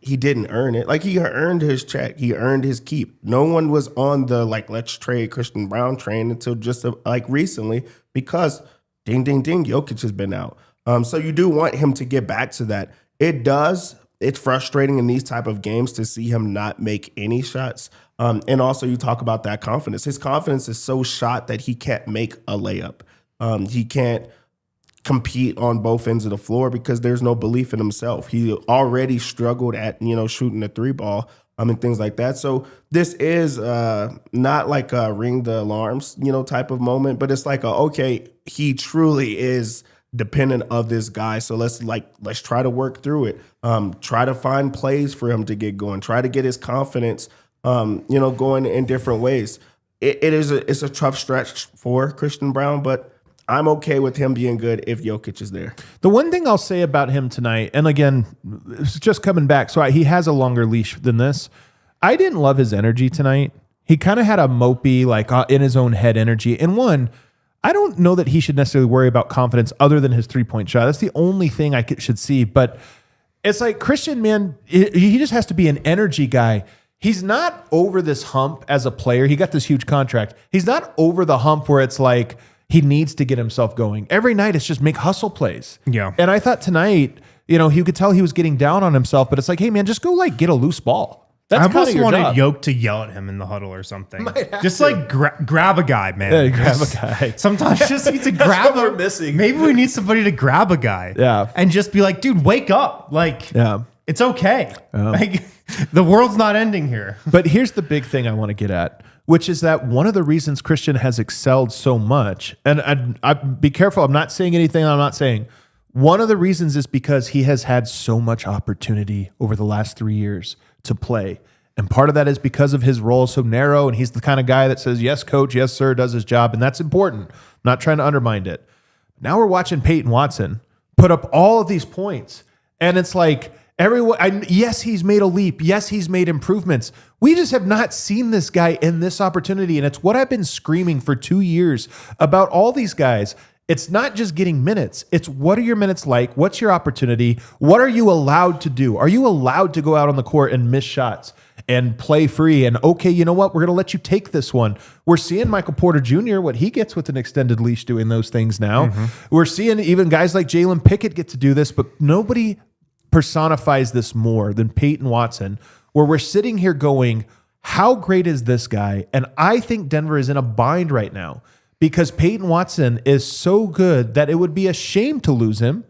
he didn't earn it. Like, he earned his check. He earned his keep. No one was on the, like, let's trade Christian Braun train until just, recently because ding, ding, ding, Jokic has been out. So you do want him to get back to that. It's frustrating in these type of games to see him not make any shots. And also you talk about that confidence. His confidence is so shot that he can't make a layup. He can't compete on both ends of the floor because there's no belief in himself. He already struggled at, shooting the three ball, and things like that. So this is not like a ring the alarms, type of moment, but it's like okay, he truly is dependent of this guy. So let's try to work through it. Try to find plays for him to get going. Try to get his confidence, going in different ways. It's a tough stretch for Christian Braun, but I'm okay with him being good if Jokic is there. The one thing I'll say about him tonight, and again, it's just coming back, so he has a longer leash than this. I didn't love his energy tonight. He kind of had a mopey, in his own head energy. And one, I don't know that he should necessarily worry about confidence other than his three-point shot. That's the only thing I should see. But it's like Christian, man, he just has to be an energy guy. He's not over this hump as a player. He got this huge contract. He's not over the hump where it's like he needs to get himself going. Every night it's just make hustle plays. Yeah. And I thought tonight, you could tell he was getting down on himself, but it's like, hey, man, just go get a loose ball. That's I almost wanted Yoke to yell at him in the huddle or something. Just grab a guy, man. Yeah, grab a guy. Sometimes you just need to grab him. Missing. Maybe we need somebody to grab a guy. Yeah. And just be like, dude, wake up. It's okay. The world's not ending here. But here's the big thing I want to get at, which is that one of the reasons Christian has excelled so much, and I be careful, I'm not saying anything I'm not saying. One of the reasons is because he has had so much opportunity over the last 3 years to play. And part of that is because of his role so narrow, and he's the kind of guy that says, yes, coach, yes, sir, does his job, and that's important. I'm not trying to undermine it. Now we're watching Peyton Watson put up all of these points, and it's like, yes, he's made a leap. Yes, he's made improvements. We just have not seen this guy in this opportunity. And it's what I've been screaming for 2 years about all these guys. It's not just getting minutes. It's what are your minutes like? What's your opportunity? What are you allowed to do? Are you allowed to go out on the court and miss shots and play free? And okay, you know what? We're going to let you take this one. We're seeing Michael Porter Jr., what he gets with an extended leash doing those things now. We're seeing even guys like Jalen Pickett get to do this, but nobody personifies this more than Peyton Watson, where we're sitting here going, how great is this guy? And I think Denver is in a bind right now because Peyton Watson is so good that it would be a shame to lose him.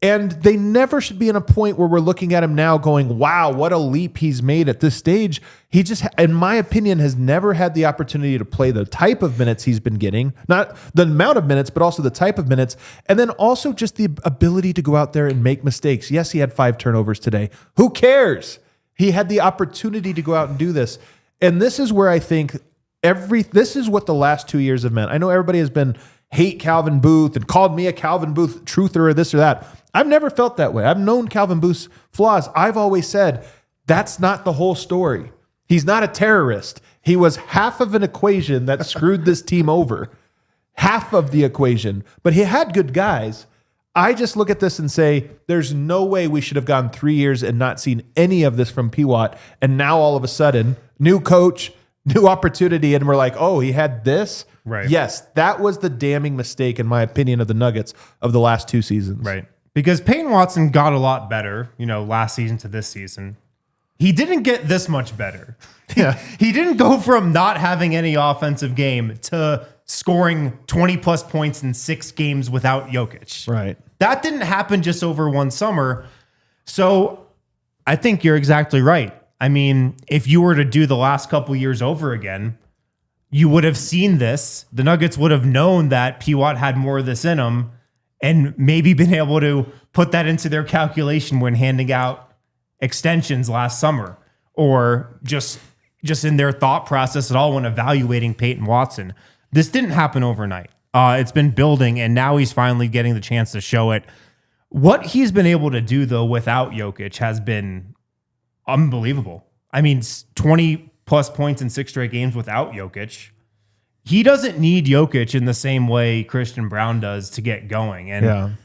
And they never should be in a point where we're looking at him now going, wow, what a leap he's made at this stage. He just, in my opinion, has never had the opportunity to play the type of minutes he's been getting, not the amount of minutes, but also the type of minutes. And then also just the ability to go out there and make mistakes. Yes, he had 5 turnovers today. Who cares? He had the opportunity to go out and do this. And this is where I think this is what the last 2 years have meant. I know everybody has been hate Calvin Booth and called me a Calvin Booth truther or this or that. I've never felt that way. I've known Calvin Booth's flaws. I've always said that's not the whole story. He's not a terrorist. He was half of an equation that screwed this team over. Half of the equation. But he had good guys. I just look at this and say, there's no way we should have gone 3 years and not seen any of this from PWat. And now all of a sudden, new coach, new opportunity, and we're like, oh, he had this? Right. Yes, that was the damning mistake, in my opinion, of the Nuggets of the last 2 seasons. Right. Because Peyton Watson got a lot better, last season to this season. he didn't get this much better. Yeah. He didn't go from not having any offensive game to scoring 20 plus points in 6 games without Jokic. Right. That didn't happen just over one summer. So I think you're exactly right. I mean, if you were to do the last couple years over again, you would have seen this. The Nuggets would have known that PWat had more of this in him and maybe been able to put that into their calculation when handing out extensions last summer, or just in their thought process at all when evaluating Peyton Watson. This didn't happen overnight. It's been building, and now he's finally getting the chance to show it. What he's been able to do, though, without Jokic has been unbelievable. I mean, 20 plus points in 6 straight games without Jokic. He doesn't need Jokic in the same way Christian Braun does to get going. And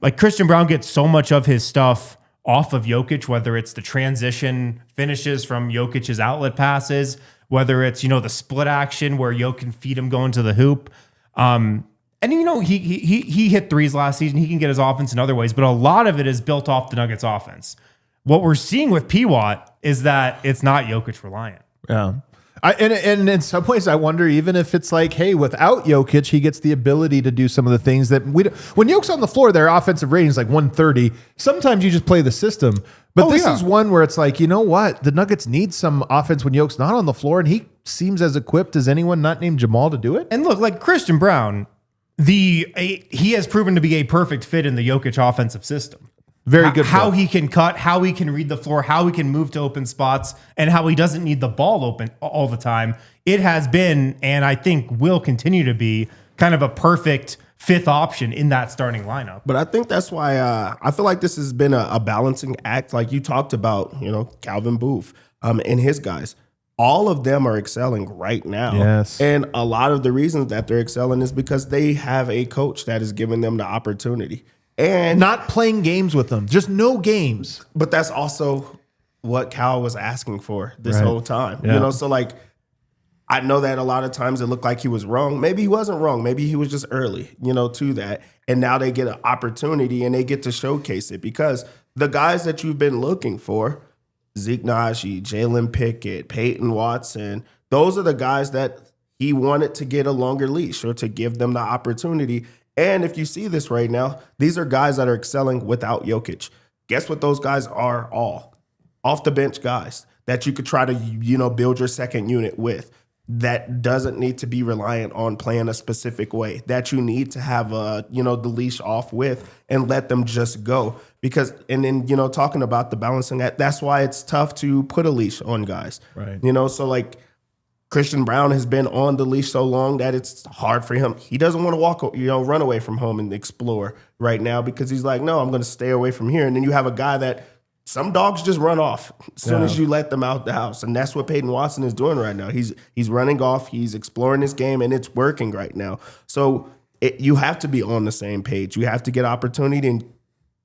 like Christian Braun gets so much of his stuff off of Jokic, whether it's the transition finishes from Jokic's outlet passes, whether it's, the split action where Jokic can feed him going to the hoop. And he hit threes last season. He can get his offense in other ways, but a lot of it is built off the Nuggets offense. What we're seeing with PWat is that it's not Jokic reliant. Yeah. And in some ways, I wonder even if it's like, hey, without Jokic, he gets the ability to do some of the things that when Jokic's on the floor, their offensive rating is like 130. Sometimes you just play the system. But this is one where it's like, you know what? The Nuggets need some offense when Jokic's not on the floor, and he seems as equipped as anyone not named Jamal to do it. And look, like Christian Braun, he has proven to be a perfect fit in the Jokic offensive system. Very good. How he can cut, how he can read the floor, how he can move to open spots, and how he doesn't need the ball open all the time. It has been, and I think will continue to be, kind of a perfect fifth option in that starting lineup. But I think that's why I feel like this has been a balancing act. Like you talked about, Calvin Booth and his guys. All of them are excelling right now. Yes. And a lot of the reasons that they're excelling is because they have a coach that is giving them the opportunity. And not playing games with them, just no games. But that's also what Cal was asking for this whole time. Yeah. So like, I know that a lot of times it looked like he was wrong. Maybe he wasn't wrong. Maybe he was just early, to that. And now they get an opportunity and they get to showcase it because the guys that you've been looking for, Zeke Naji, Jalen Pickett, Peyton Watson, those are the guys that he wanted to get a longer leash or to give them the opportunity. And if you see this right now, these are guys that are excelling without Jokic. Guess what those guys are all? Off the bench guys that you could try to, build your second unit with. That doesn't need to be reliant on playing a specific way. That you need to have, the leash off with and let them just go. Because, and then, talking about the balancing act, that's why it's tough to put a leash on guys. Right. So like, Christian Braun has been on the leash so long that it's hard for him. He doesn't want to run away from home and explore right now because he's like, no, I'm going to stay away from here. And then you have a guy that some dogs just run off as soon as you let them out the house. And that's what Peyton Watson is doing right now. He's running off. He's exploring his game, and it's working right now. So you have to be on the same page. You have to get opportunity, and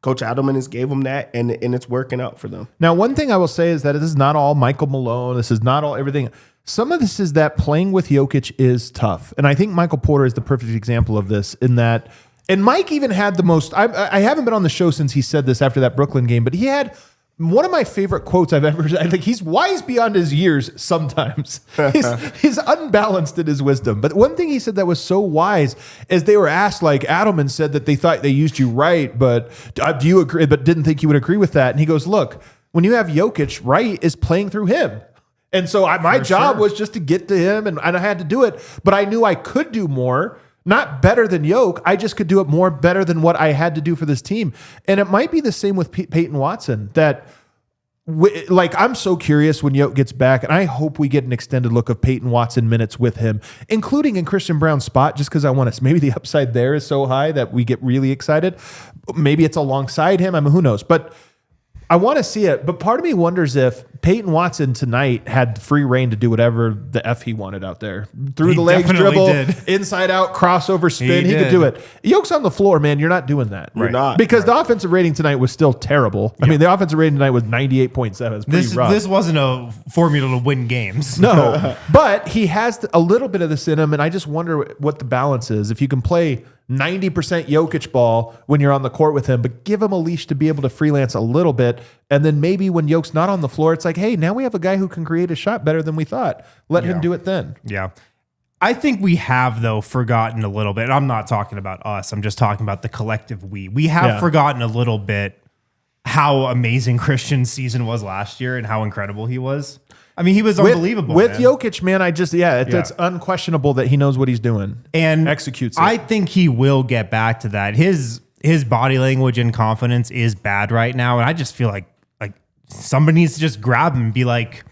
Coach Adelman has gave them that, and it's working out for them. Now, one thing I will say is that this is not all Michael Malone. This is not all everything. Some of this is that playing with Jokic is tough. And I think Michael Porter is the perfect example of this in that, and Mike even had the most, I haven't been on the show since he said this after that Brooklyn game, but he had one of my favorite quotes I've ever said. Like, he's wise beyond his years sometimes. He's unbalanced in his wisdom. But one thing he said that was so wise is they were asked, like, Adelman said that they thought they used you right, but do you agree, but didn't think you would agree with that. And he goes, look, when you have Jokic, right is playing through him. And so my job was just to get to him, and I had to do it. But I knew I could do more, not better than Jokic. I just could do it more better than what I had to do for this team. And it might be the same with Peyton Watson. That, I'm so curious when Jokic gets back, and I hope we get an extended look of Peyton Watson minutes with him, including in Christian Braun's spot, just because I want to. Maybe the upside there is so high that we get really excited. Maybe it's alongside him. I mean, who knows? But I want to see it, but part of me wonders if Peyton Watson tonight had free reign to do whatever the F he wanted out there. Through the legs dribble, inside out, crossover spin, he could do it. Jokic's on the floor, man. You're not doing that. You're not. Because the offensive rating tonight was still terrible. I mean, the offensive rating tonight was 98.7. It's pretty rough. This wasn't a formula to win games. No, but he has a little bit of this in him, and I just wonder what the balance is. If you can play 90% Jokic ball when you're on the court with him, but give him a leash to be able to freelance a little bit. And then maybe when Jokic's not on the floor, it's like, hey, now we have a guy who can create a shot better than we thought. Let him do it then. Yeah. I think we have, though, forgotten a little bit. I'm not talking about us. I'm just talking about the collective we. We have forgotten a little bit how amazing Christian's season was last year and how incredible he was. I mean, he was unbelievable. With Jokic, man, it's unquestionable that he knows what he's doing and executes it. I think he will get back to that. His body language and confidence is bad right now, and I just feel like somebody needs to just grab him and be like,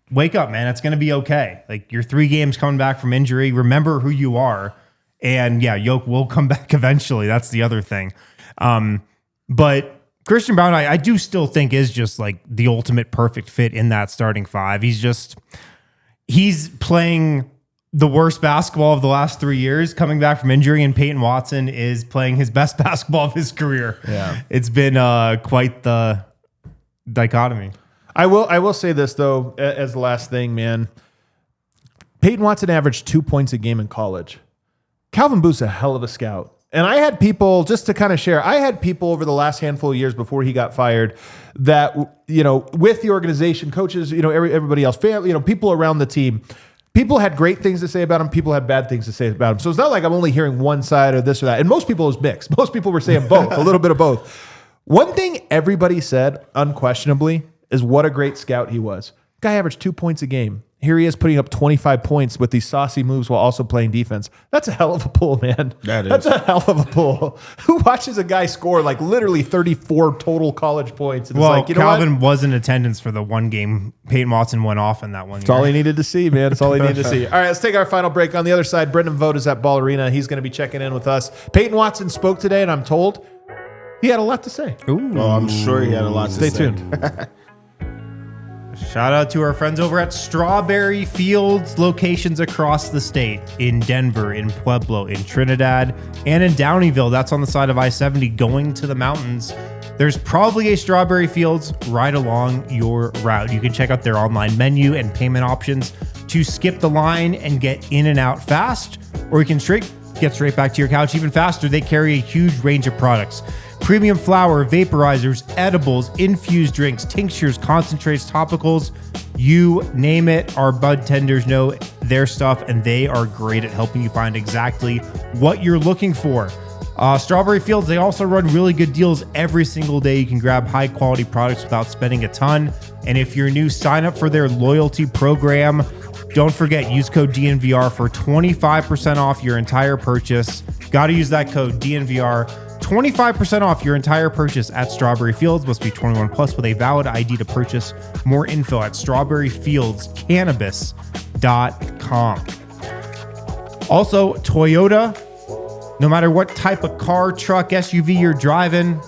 wake up, man. It's going to be okay. Like, you're 3 games coming back from injury. Remember who you are. And yeah, Jokic will come back eventually. That's the other thing. But Christian Braun, I do still think is just like the ultimate perfect fit in that starting 5. He's playing the worst basketball of the last 3 years, coming back from injury, and Peyton Watson is playing his best basketball of his career. Yeah. It's been quite the dichotomy. I will say this, though, as the last thing, man. Peyton Watson averaged 2 points a game in college. Calvin Booth's a hell of a scout. And I had people, just to kind of share, I had people over the last handful of years before he got fired that, with the organization, coaches, everybody else, people around the team, people had great things to say about him. People had bad things to say about him. So it's not like I'm only hearing one side or this or that. And most people, it was mixed. Most people were saying both, a little bit of both. One thing everybody said, unquestionably, is what a great scout he was. Guy averaged 2 points a game. Here he is putting up 25 points with these saucy moves while also playing defense. That's a hell of a pull, man. That's a hell of a pull. Who watches a guy score like literally 34 total college points? And Calvin was in attendance for the one game Peyton Watson went off in that one year. That's all he needed to see, man. That's all he needed to see. All right, let's take our final break. On the other side, Brendan Vogt is at Ball Arena. He's going to be checking in with us. Peyton Watson spoke today, and I'm told he had a lot to say. Ooh. Well, I'm sure he had a lot to say. Stay tuned. Shout out to our friends over at Strawberry Fields, locations across the state, in Denver, in Pueblo, in Trinidad, and in Downeyville. That's on the side of I-70 going to the mountains. There's probably a Strawberry Fields right along your route. You can check out their online menu and payment options to skip the line and get in and out fast, or you can get straight back to your couch even faster. They carry a huge range of products. Premium flour, vaporizers, edibles, infused drinks, tinctures, concentrates, topicals, you name it. Our bud tenders know their stuff, and they are great at helping you find exactly what you're looking for. Strawberry Fields, they also run really good deals every single day. You can grab high quality products without spending a ton. And if you're new, sign up for their loyalty program. Don't forget, use code DNVR for 25% off your entire purchase. Got to use that code DNVR. 25% off your entire purchase at Strawberry Fields. Must be 21 plus with a valid ID to purchase. More info at strawberryfieldscannabis.com. Also, Toyota, no matter what type of car, truck, SUV you're driving,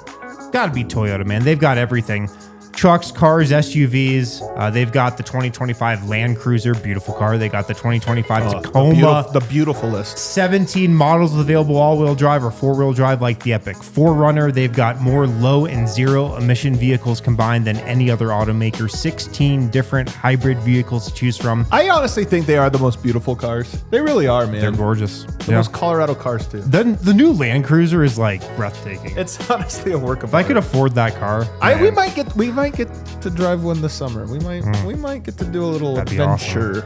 gotta be Toyota, man. They've got everything. Trucks, cars, SUVs. They've got the 2025 Land Cruiser, beautiful car. They got the 2025 Tacoma. The beautifulest. 17 models available all-wheel drive or four-wheel drive like the Epic 4Runner. They've got more low and zero emission vehicles combined than any other automaker. 16 different hybrid vehicles to choose from. I honestly think they are the most beautiful cars. They really are, man. They're gorgeous. The most Colorado cars, too. The new Land Cruiser is like breathtaking. It's honestly a work of art. If I could afford that car, we might get to drive one this summer. We might get to do a little adventure.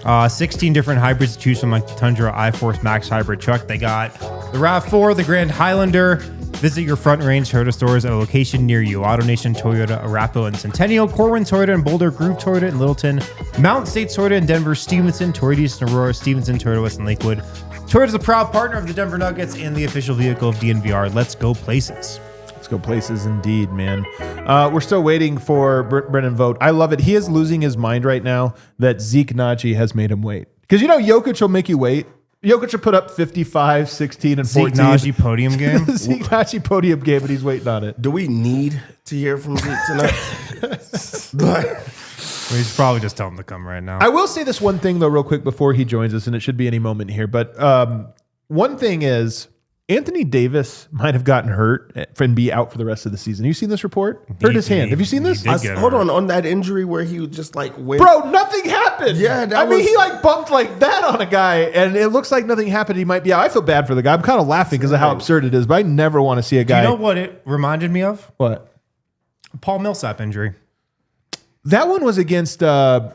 Awesome. 16 different hybrids to choose from, like the Tundra iForce Max hybrid truck. They got the RAV4, the Grand Highlander. Visit your Front Range Toyota stores at a location near you. AutoNation, Toyota, Arapahoe, and Centennial, Corwin Toyota and Boulder, Groove Toyota in Littleton, Mountain State Toyota in Denver, Stevenson, Toyota East and Aurora, Stevenson, Toyota West and Lakewood. Toyota is a proud partner of the Denver Nuggets and the official vehicle of DNVR. Let's go places. Let's go places indeed, man. We're still waiting for Brendan Vogt. I love it. He is losing his mind right now that Zeke Naji has made him wait. Because Jokic will make you wait. Jokic will put up 55, 16, and 14. Zeke Naji podium game? Zeke Naji podium game, and he's waiting on it. Do we need to hear from Zeke tonight? We should probably just tell him to come right now. I will say this one thing, though, real quick before he joins us, and it should be any moment here. But one thing is, Anthony Davis might have gotten hurt and be out for the rest of the season. You seen this report? Hurt his hand. Have you seen this? Hold on that injury where he just like went. Bro, nothing happened. Yeah, he like bumped like that on a guy, and it looks like nothing happened. He might be out. I feel bad for the guy. I'm kind of laughing because of how absurd it is, but I never want to see a guy. Do you know what it reminded me of? What? Paul Millsap injury. That one was against Julius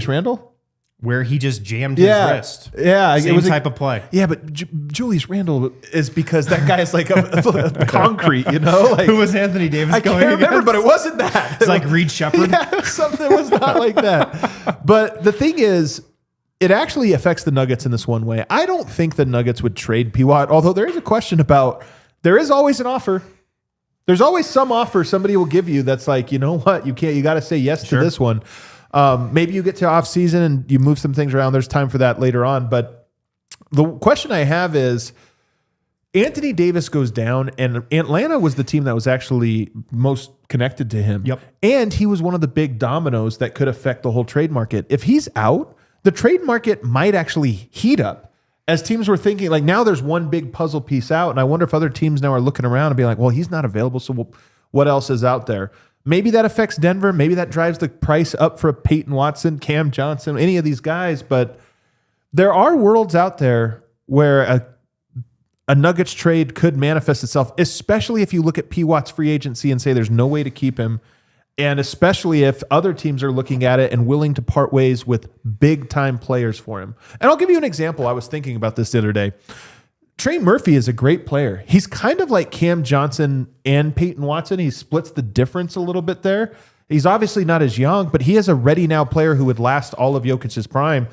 Randle. Where he just jammed his wrist. Yeah. Same type of play. Yeah, but Julius Randle is because that guy is like a concrete, you know? Like, who was Anthony Davis I going can't remember, against? but it wasn't that. It's like Reed Shepherd. Yeah, something was not like that. But the thing is, it actually affects the Nuggets in this one way. I don't think the Nuggets would trade PWat, although there is a question about, there is always an offer. There's always some offer somebody will give you that's like, you know what, you got to say yes to this one. Maybe you get to off season and you move some things around. There's time for that later on. But the question I have is, Anthony Davis goes down, and Atlanta was the team that was actually most connected to him. Yep. And he was one of the big dominoes that could affect the whole trade market. If he's out, the trade market might actually heat up as teams were thinking, like, now there's one big puzzle piece out. And I wonder if other teams now are looking around and being like, well, he's not available. So what else is out there? Maybe that affects Denver. Maybe that drives the price up for Peyton Watson, Cam Johnson, any of these guys. But there are worlds out there where a Nuggets trade could manifest itself, especially if you look at PWat's free agency and say there's no way to keep him, and especially if other teams are looking at it and willing to part ways with big-time players for him. And I'll give you an example. I was thinking about this the other day. Trey Murphy is a great player. He's kind of like Cam Johnson and Peyton Watson. He splits the difference a little bit there. He's obviously not as young, but he is a ready-now player who would last all of Jokic's prime.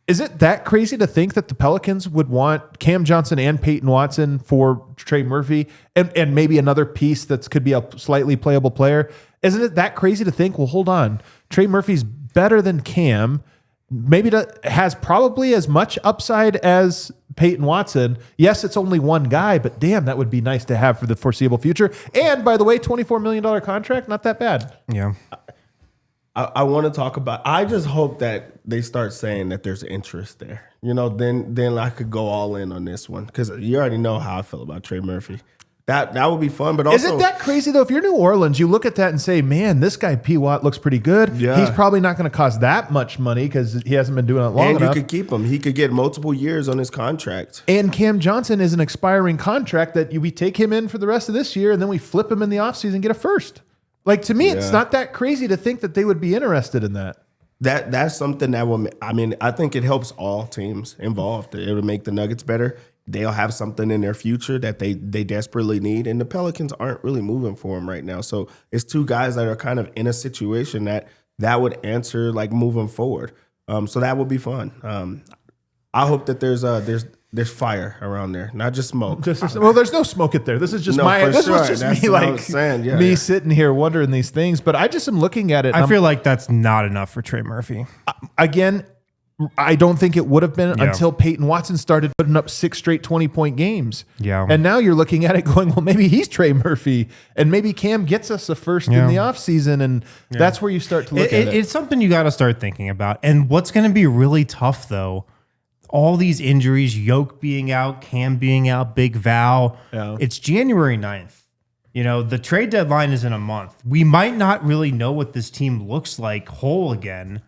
Is it that crazy to think that the Pelicans would want Cam Johnson and Peyton Watson for Trey Murphy and maybe another piece that could be a slightly playable player? Isn't it that crazy to think, well, hold on, Trey Murphy's better than Cam, maybe has probably as much upside as Peyton Watson. Yes, it's only one guy, but damn, that would be nice to have for the foreseeable future. And by the way, $24 million contract, not that bad. Yeah. I want to talk about, I just hope that they start saying that there's interest there. You know, then I could go all in on this one, because you already know how I feel about Trey Murphy. That would be fun, but also... Isn't that crazy, though? If you're New Orleans, you look at that and say, man, this guy PWat looks pretty good. Yeah. He's probably not going to cost that much money because he hasn't been doing it long enough. And you could keep him. He could get multiple years on his contract. And Cam Johnson is an expiring contract that we take him in for the rest of this year, and then we flip him in the offseason and get a first. Like, to me, it's not that crazy to think that they would be interested in that. That's something that will... I mean, I think it helps all teams involved. It would make the Nuggets better. They'll have something in their future that they desperately need, and the Pelicans aren't really moving for them right now. So it's two guys that are kind of in a situation that would answer, like, moving forward. So that would be fun. I hope that there's fire around there, not just smoke. Well, there's no smoke there. This is just was just That's me, what I like was saying. me sitting here wondering these things. But I just am looking at it. I feel like that's not enough for Trey Murphy. Again, I don't think it would have been until Peyton Watson started putting up 6 straight 20-point games. Yeah. And now you're looking at it going, well, maybe he's Trey Murphy, and maybe Cam gets us a first in the offseason, and that's where you start to look at it. It's something you got to start thinking about. And what's going to be really tough, though, all these injuries, Yoke being out, Cam being out, Big Val. Yeah. It's January 9th. You know, the trade deadline is in a month. We might not really know what this team looks like whole again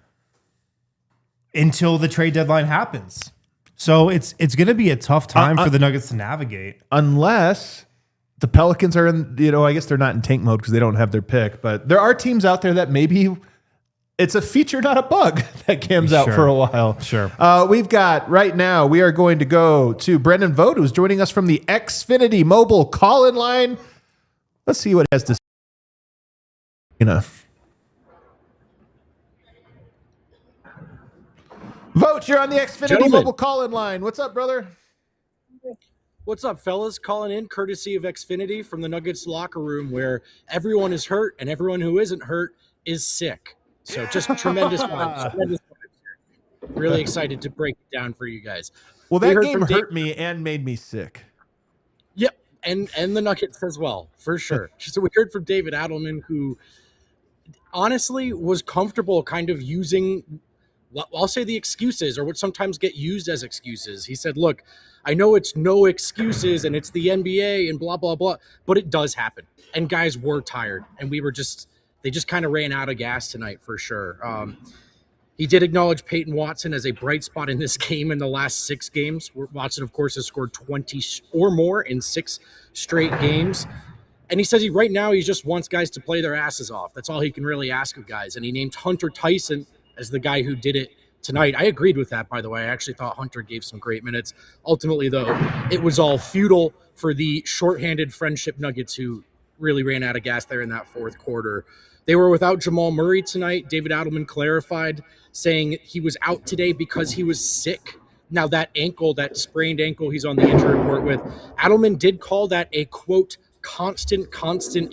until the trade deadline happens. So it's going to be a tough time for the Nuggets to navigate. Unless the Pelicans are in, I guess they're not in tank mode because they don't have their pick, but there are teams out there that maybe it's a feature, not a bug, that Cam's out for a while. Sure. We've got, right now, we are going to go to Brendan Vogt, who's joining us from the Xfinity mobile call-in line. Let's see what it has to say. Vogt, you're on the Xfinity mobile call-in line. What's up, brother? What's up, fellas? Calling in courtesy of Xfinity from the Nuggets locker room, where everyone is hurt and everyone who isn't hurt is sick. So just tremendous vibes. Really excited to break it down for you guys. Well, that game hurt me and made me sick. Yep, and the Nuggets as well, for sure. So we heard from David Adelman, who honestly was comfortable kind of using, I'll say, the excuses, or what sometimes get used as excuses. He said, look, I know it's no excuses and it's the NBA and blah, blah, blah, but it does happen. And guys were tired, and they just kind of ran out of gas tonight for sure. He did acknowledge Peyton Watson as a bright spot in this game in the last 6 games. Watson, of course, has scored 20 or more in 6 straight games. And he says right now he just wants guys to play their asses off. That's all he can really ask of guys. And he named Hunter Tyson as the guy who did it tonight. I agreed with that, by the way. I actually thought Hunter gave some great minutes. Ultimately, though, it was all futile for the shorthanded Friendship Nuggets who really ran out of gas there in that fourth quarter. They were without Jamal Murray tonight. David Adelman clarified, saying he was out today because he was sick. Now, that sprained ankle he's on the injury report with, Adelman did call that a, quote, constant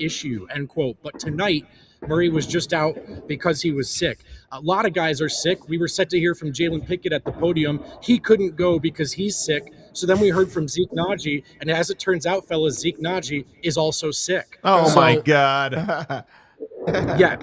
issue, end quote. But tonight, Murray was just out because he was sick. A lot of guys are sick. We were set to hear from Jalen Pickett at the podium. He couldn't go because he's sick. So then we heard from Zeke Naji. And as it turns out, fellas, Zeke Naji is also sick. Oh, my God. Yeah,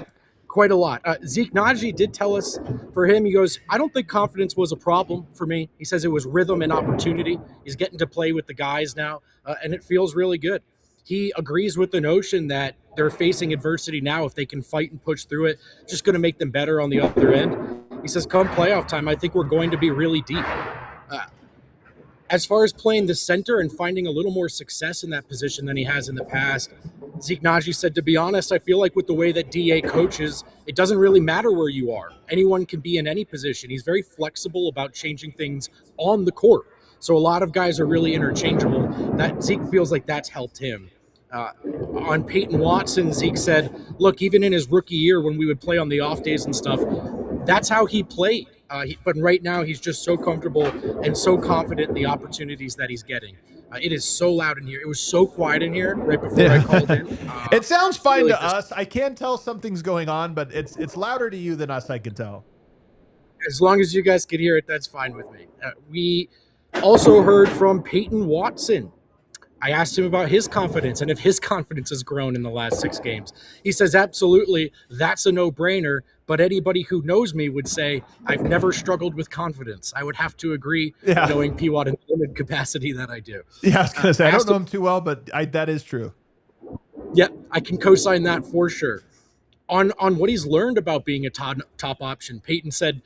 quite a lot. Zeke Naji did tell us for him, he goes, I don't think confidence was a problem for me. He says it was rhythm and opportunity. He's getting to play with the guys now, and it feels really good. He agrees with the notion that they're facing adversity now. If they can fight and push through it, it's just going to make them better on the other end. He says, come playoff time, I think we're going to be really deep. As far as playing the center and finding a little more success in that position than he has in the past, Zeke Naji said, to be honest, I feel like with the way that DA coaches, it doesn't really matter where you are. Anyone can be in any position. He's very flexible about changing things on the court. So a lot of guys are really interchangeable. That Zeke feels like that's helped him. On Peyton Watson, Zeke said, look, even in his rookie year when we would play on the off days and stuff, that's how he played. But right now he's just so comfortable and so confident in the opportunities that he's getting. It is so loud in here. It was so quiet in here right before I called in. It sounds fine to us. I can tell something's going on, but it's louder to you than us, I can tell. As long as you guys can hear it, that's fine with me. We also heard from Peyton Watson. I asked him about his confidence and if his confidence has grown in the last 6 games. He says, absolutely, that's a no-brainer, but anybody who knows me would say I've never struggled with confidence. I would have to agree, knowing PWat in the limited capacity that I do. Yeah, I was going to say, I don't know him too well, but that is true. Yep, I can co-sign that for sure. On what he's learned about being a top option, Peyton said,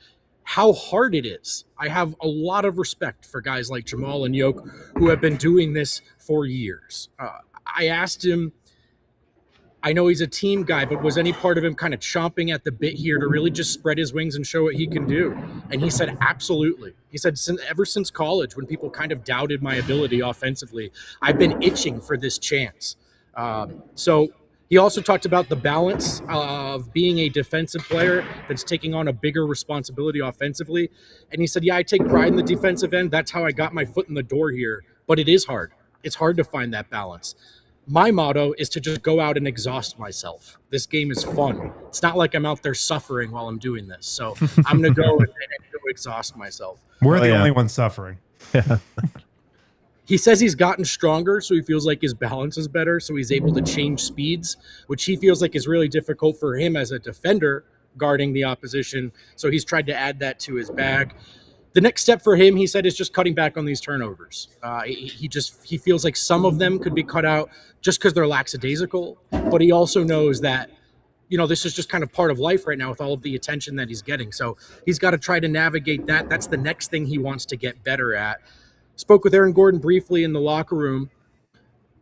how hard it is. I have a lot of respect for guys like Jamal and Yoke who have been doing this for years. I asked him, I know he's a team guy, but was any part of him kind of chomping at the bit here to really just spread his wings and show what he can do? And he said, absolutely. He said, ever since college, when people kind of doubted my ability offensively, I've been itching for this chance. So he also talked about the balance of being a defensive player that's taking on a bigger responsibility offensively. And he said, yeah, I take pride in the defensive end. That's how I got my foot in the door here. But it is hard. It's hard to find that balance. My motto is to just go out and exhaust myself. This game is fun. It's not like I'm out there suffering while I'm doing this. So I'm going to go and go exhaust myself. We're the only ones suffering. Yeah. He says he's gotten stronger, so he feels like his balance is better, so he's able to change speeds, which he feels like is really difficult for him as a defender guarding the opposition. So he's tried to add that to his bag. The next step for him, he said, is just cutting back on these turnovers. He feels like some of them could be cut out just because they're lackadaisical, but he also knows that, this is just kind of part of life right now with all of the attention that he's getting. So he's got to try to navigate that. That's the next thing he wants to get better at. Spoke with Aaron Gordon briefly in the locker room.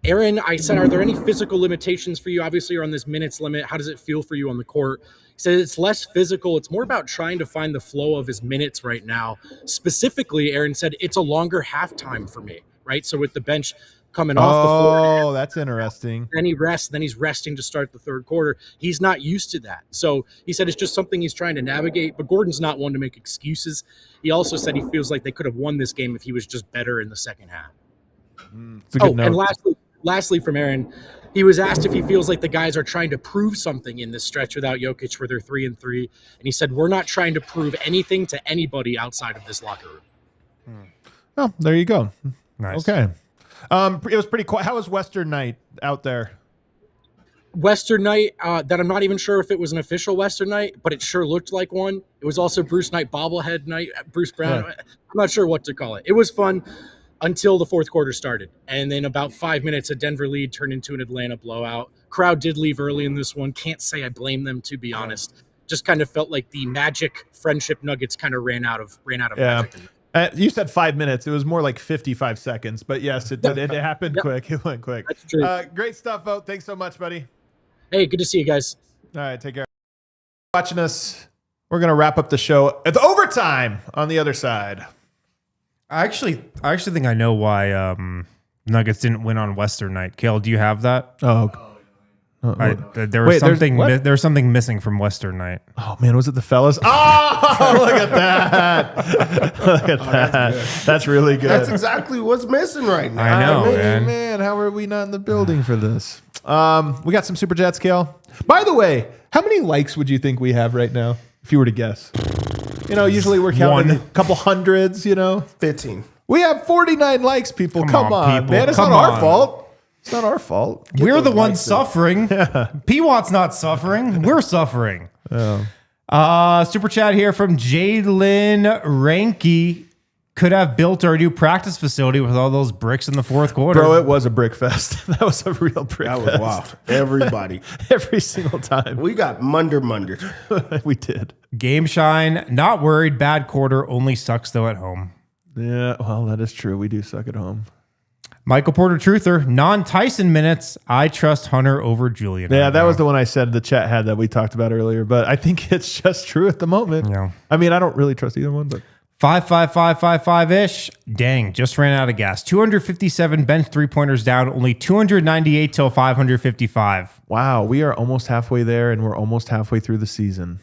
Aaron, I said, are there any physical limitations for you? Obviously, you're on this minutes limit. How does it feel for you on the court? He said it's less physical. It's more about trying to find the flow of his minutes right now. Specifically, Aaron said it's a longer halftime for me, right? So with the bench coming off the floor. Oh, that's interesting. Then he rests. Then he's resting to start the third quarter. He's not used to that. So he said it's just something he's trying to navigate. But Gordon's not one to make excuses. He also said he feels like they could have won this game if he was just better in the second half. It's a good note. And lastly from Aaron, he was asked if he feels like the guys are trying to prove something in this stretch without Jokic where they're 3-3. And he said, we're not trying to prove anything to anybody outside of this locker room. Oh, there you go. Nice. Okay. It was pretty quiet. How was Western night out there? Western night, that I'm not even sure if it was an official Western night, but it sure looked like one. It was also Bruce Night bobblehead night, Bruce Brown. Yeah. I'm not sure what to call it. It was fun. until the fourth quarter started. And then about 5 minutes, a Denver lead turned into an Atlanta blowout. Crowd did leave early in this one. Can't say I blame them, to be honest. Just kind of felt like the magic friendship Nuggets kind of ran out of magic. You said 5 minutes. It was more like 55 seconds. But yes, it did. It happened quick. It went quick. That's true. Great stuff, Vogt. Thanks so much, buddy. Hey, good to see you guys. All right, take care. Watching us. We're going to wrap up the show at the overtime on the other side. I actually think I know why Nuggets didn't win on Western night. Kale, do you have that? There was something missing from Western night. Oh man, was it the fellas? Oh, look at that! Look at that. That's really good. That's exactly what's missing right now. I know, man. How are we not in the building for this? We got some super chats, Kale. By the way, how many likes would you think we have right now, if you were to guess? Usually we're counting a couple hundreds. 15. We have 49 likes, people. Come on, man. It's not our fault. It's not our fault. We're the ones suffering. PWat's not suffering. We're suffering. Super chat here from Jalen Ranky. Could have built our new practice facility with all those bricks in the fourth quarter. Bro, it was a brick fest. That was a real brick fest. That was wild. Everybody. Every single time. We got mundered. We did. Game shine. Not worried. Bad quarter. Only sucks though at home. Yeah, well, that is true. We do suck at home. Michael Porter Truther. Non-Tyson minutes. I trust Hunter over Julian. Yeah, that was the one I said the chat had that we talked about earlier, but I think it's just true at the moment. Yeah. I mean, I don't really trust either one, but 5-5-5-5-5-ish. Dang, just ran out of gas. 257 bench three-pointers down, only 298 till 555. Wow, we are almost halfway there, and we're almost halfway through the season.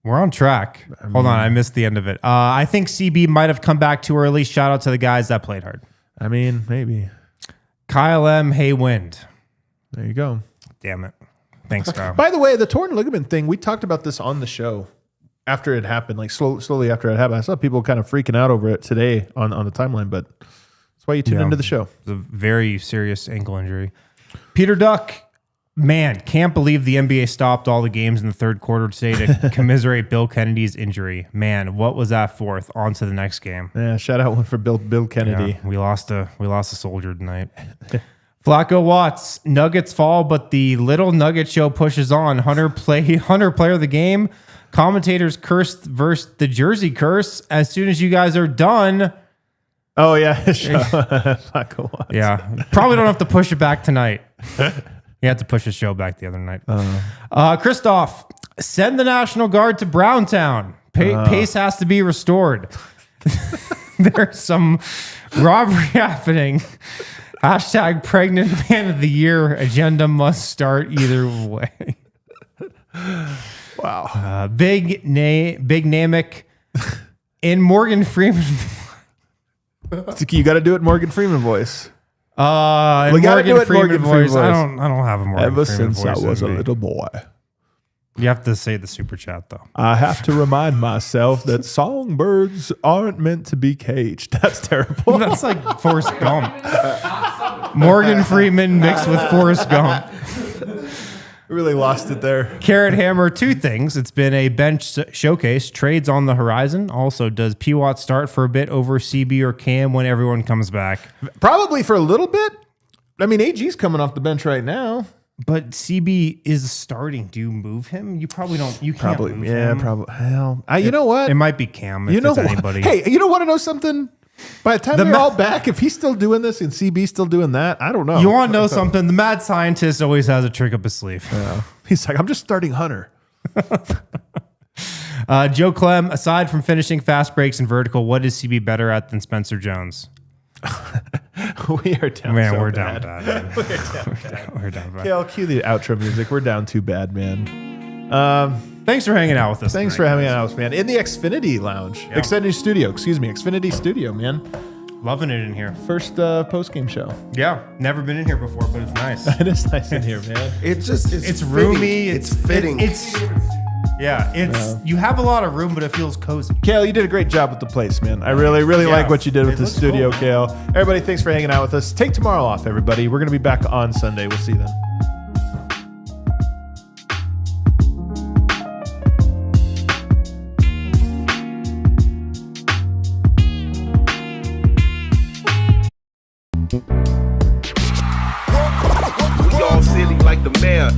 We're on track. Hold on, I missed the end of it. I think CB might have come back too early. Shout out to the guys that played hard. I mean, maybe. Kyle M. Hey, Wind. There you go. Damn it. Thanks, Kyle. By the way, the torn ligament thing, we talked about this on the show after it happened, like slowly after it happened. I saw people kind of freaking out over it today on the timeline, but that's why you tune into the show. It's a very serious ankle injury. Peter Duck. Man, can't believe the NBA stopped all the games in the third quarter today to commiserate Bill Kennedy's injury. Man, what was that fourth? On to the next game. Yeah, shout out one for Bill Kennedy. Yeah, we lost a soldier tonight. Flacco Watts, Nuggets fall, but the little Nugget show pushes on. Hunter player of the game. Commentators cursed versus the Jersey curse. As soon as you guys are done. Oh yeah, Flacco Watts. Yeah, probably don't have to push it back tonight. He had to push his show back the other night. Christoph, send the National Guard to Browntown. Pace has to be restored. There's some robbery happening. Hashtag pregnant man of the year. Agenda must start either way. Wow. Big Namek in Morgan Freeman. You got to do it Morgan Freeman voice. We gotta do it Morgan Freeman voice. I don't have a Morgan Ever Freeman since voice. I was a little boy. You have to say the super chat though. I have to remind myself that songbirds aren't meant to be caged. That's terrible. That's like Forrest Gump. Morgan Freeman mixed with Forrest Gump. Really lost it there. Carrot Hammer, two things. It's been a bench showcase. Trades on the horizon. Also, does PWat start for a bit over CB or Cam when everyone comes back? Probably for a little bit. I mean, AG's coming off the bench right now. But CB is starting. Do you move him? You probably don't. You can't Probably. move Yeah, him. probably. Hell, you know what? It might be Cam if it's anybody. Hey, you don't want to know something? By the time they're all back, if he's still doing this and CB's still doing that, I don't know. You want to know something? The mad scientist always has a trick up his sleeve. Yeah. He's like, I'm just starting Hunter. Joe Clem, aside from finishing fast breaks and vertical, what is CB better at than Spencer Jones? We are down. Man, so we're bad. down bad. Man. We're down bad. Yeah, I'll cue the outro music. We're down too bad, man. Thanks for hanging out with us. Thanks for having us, man. In the Xfinity Lounge. Yeah. Xfinity Studio, man. Loving it in here. First post-game show. Yeah, never been in here before, but it's nice. It is nice in here, man. It's fitting. roomy. It's fitting. You have a lot of room, but it feels cozy. Kale, you did a great job with the place, man. I really like what you did with the looks studio, cool. Kale. Everybody, thanks for hanging out with us. Take tomorrow off, everybody. We're going to be back on Sunday. We'll see you then. all city like the mayor.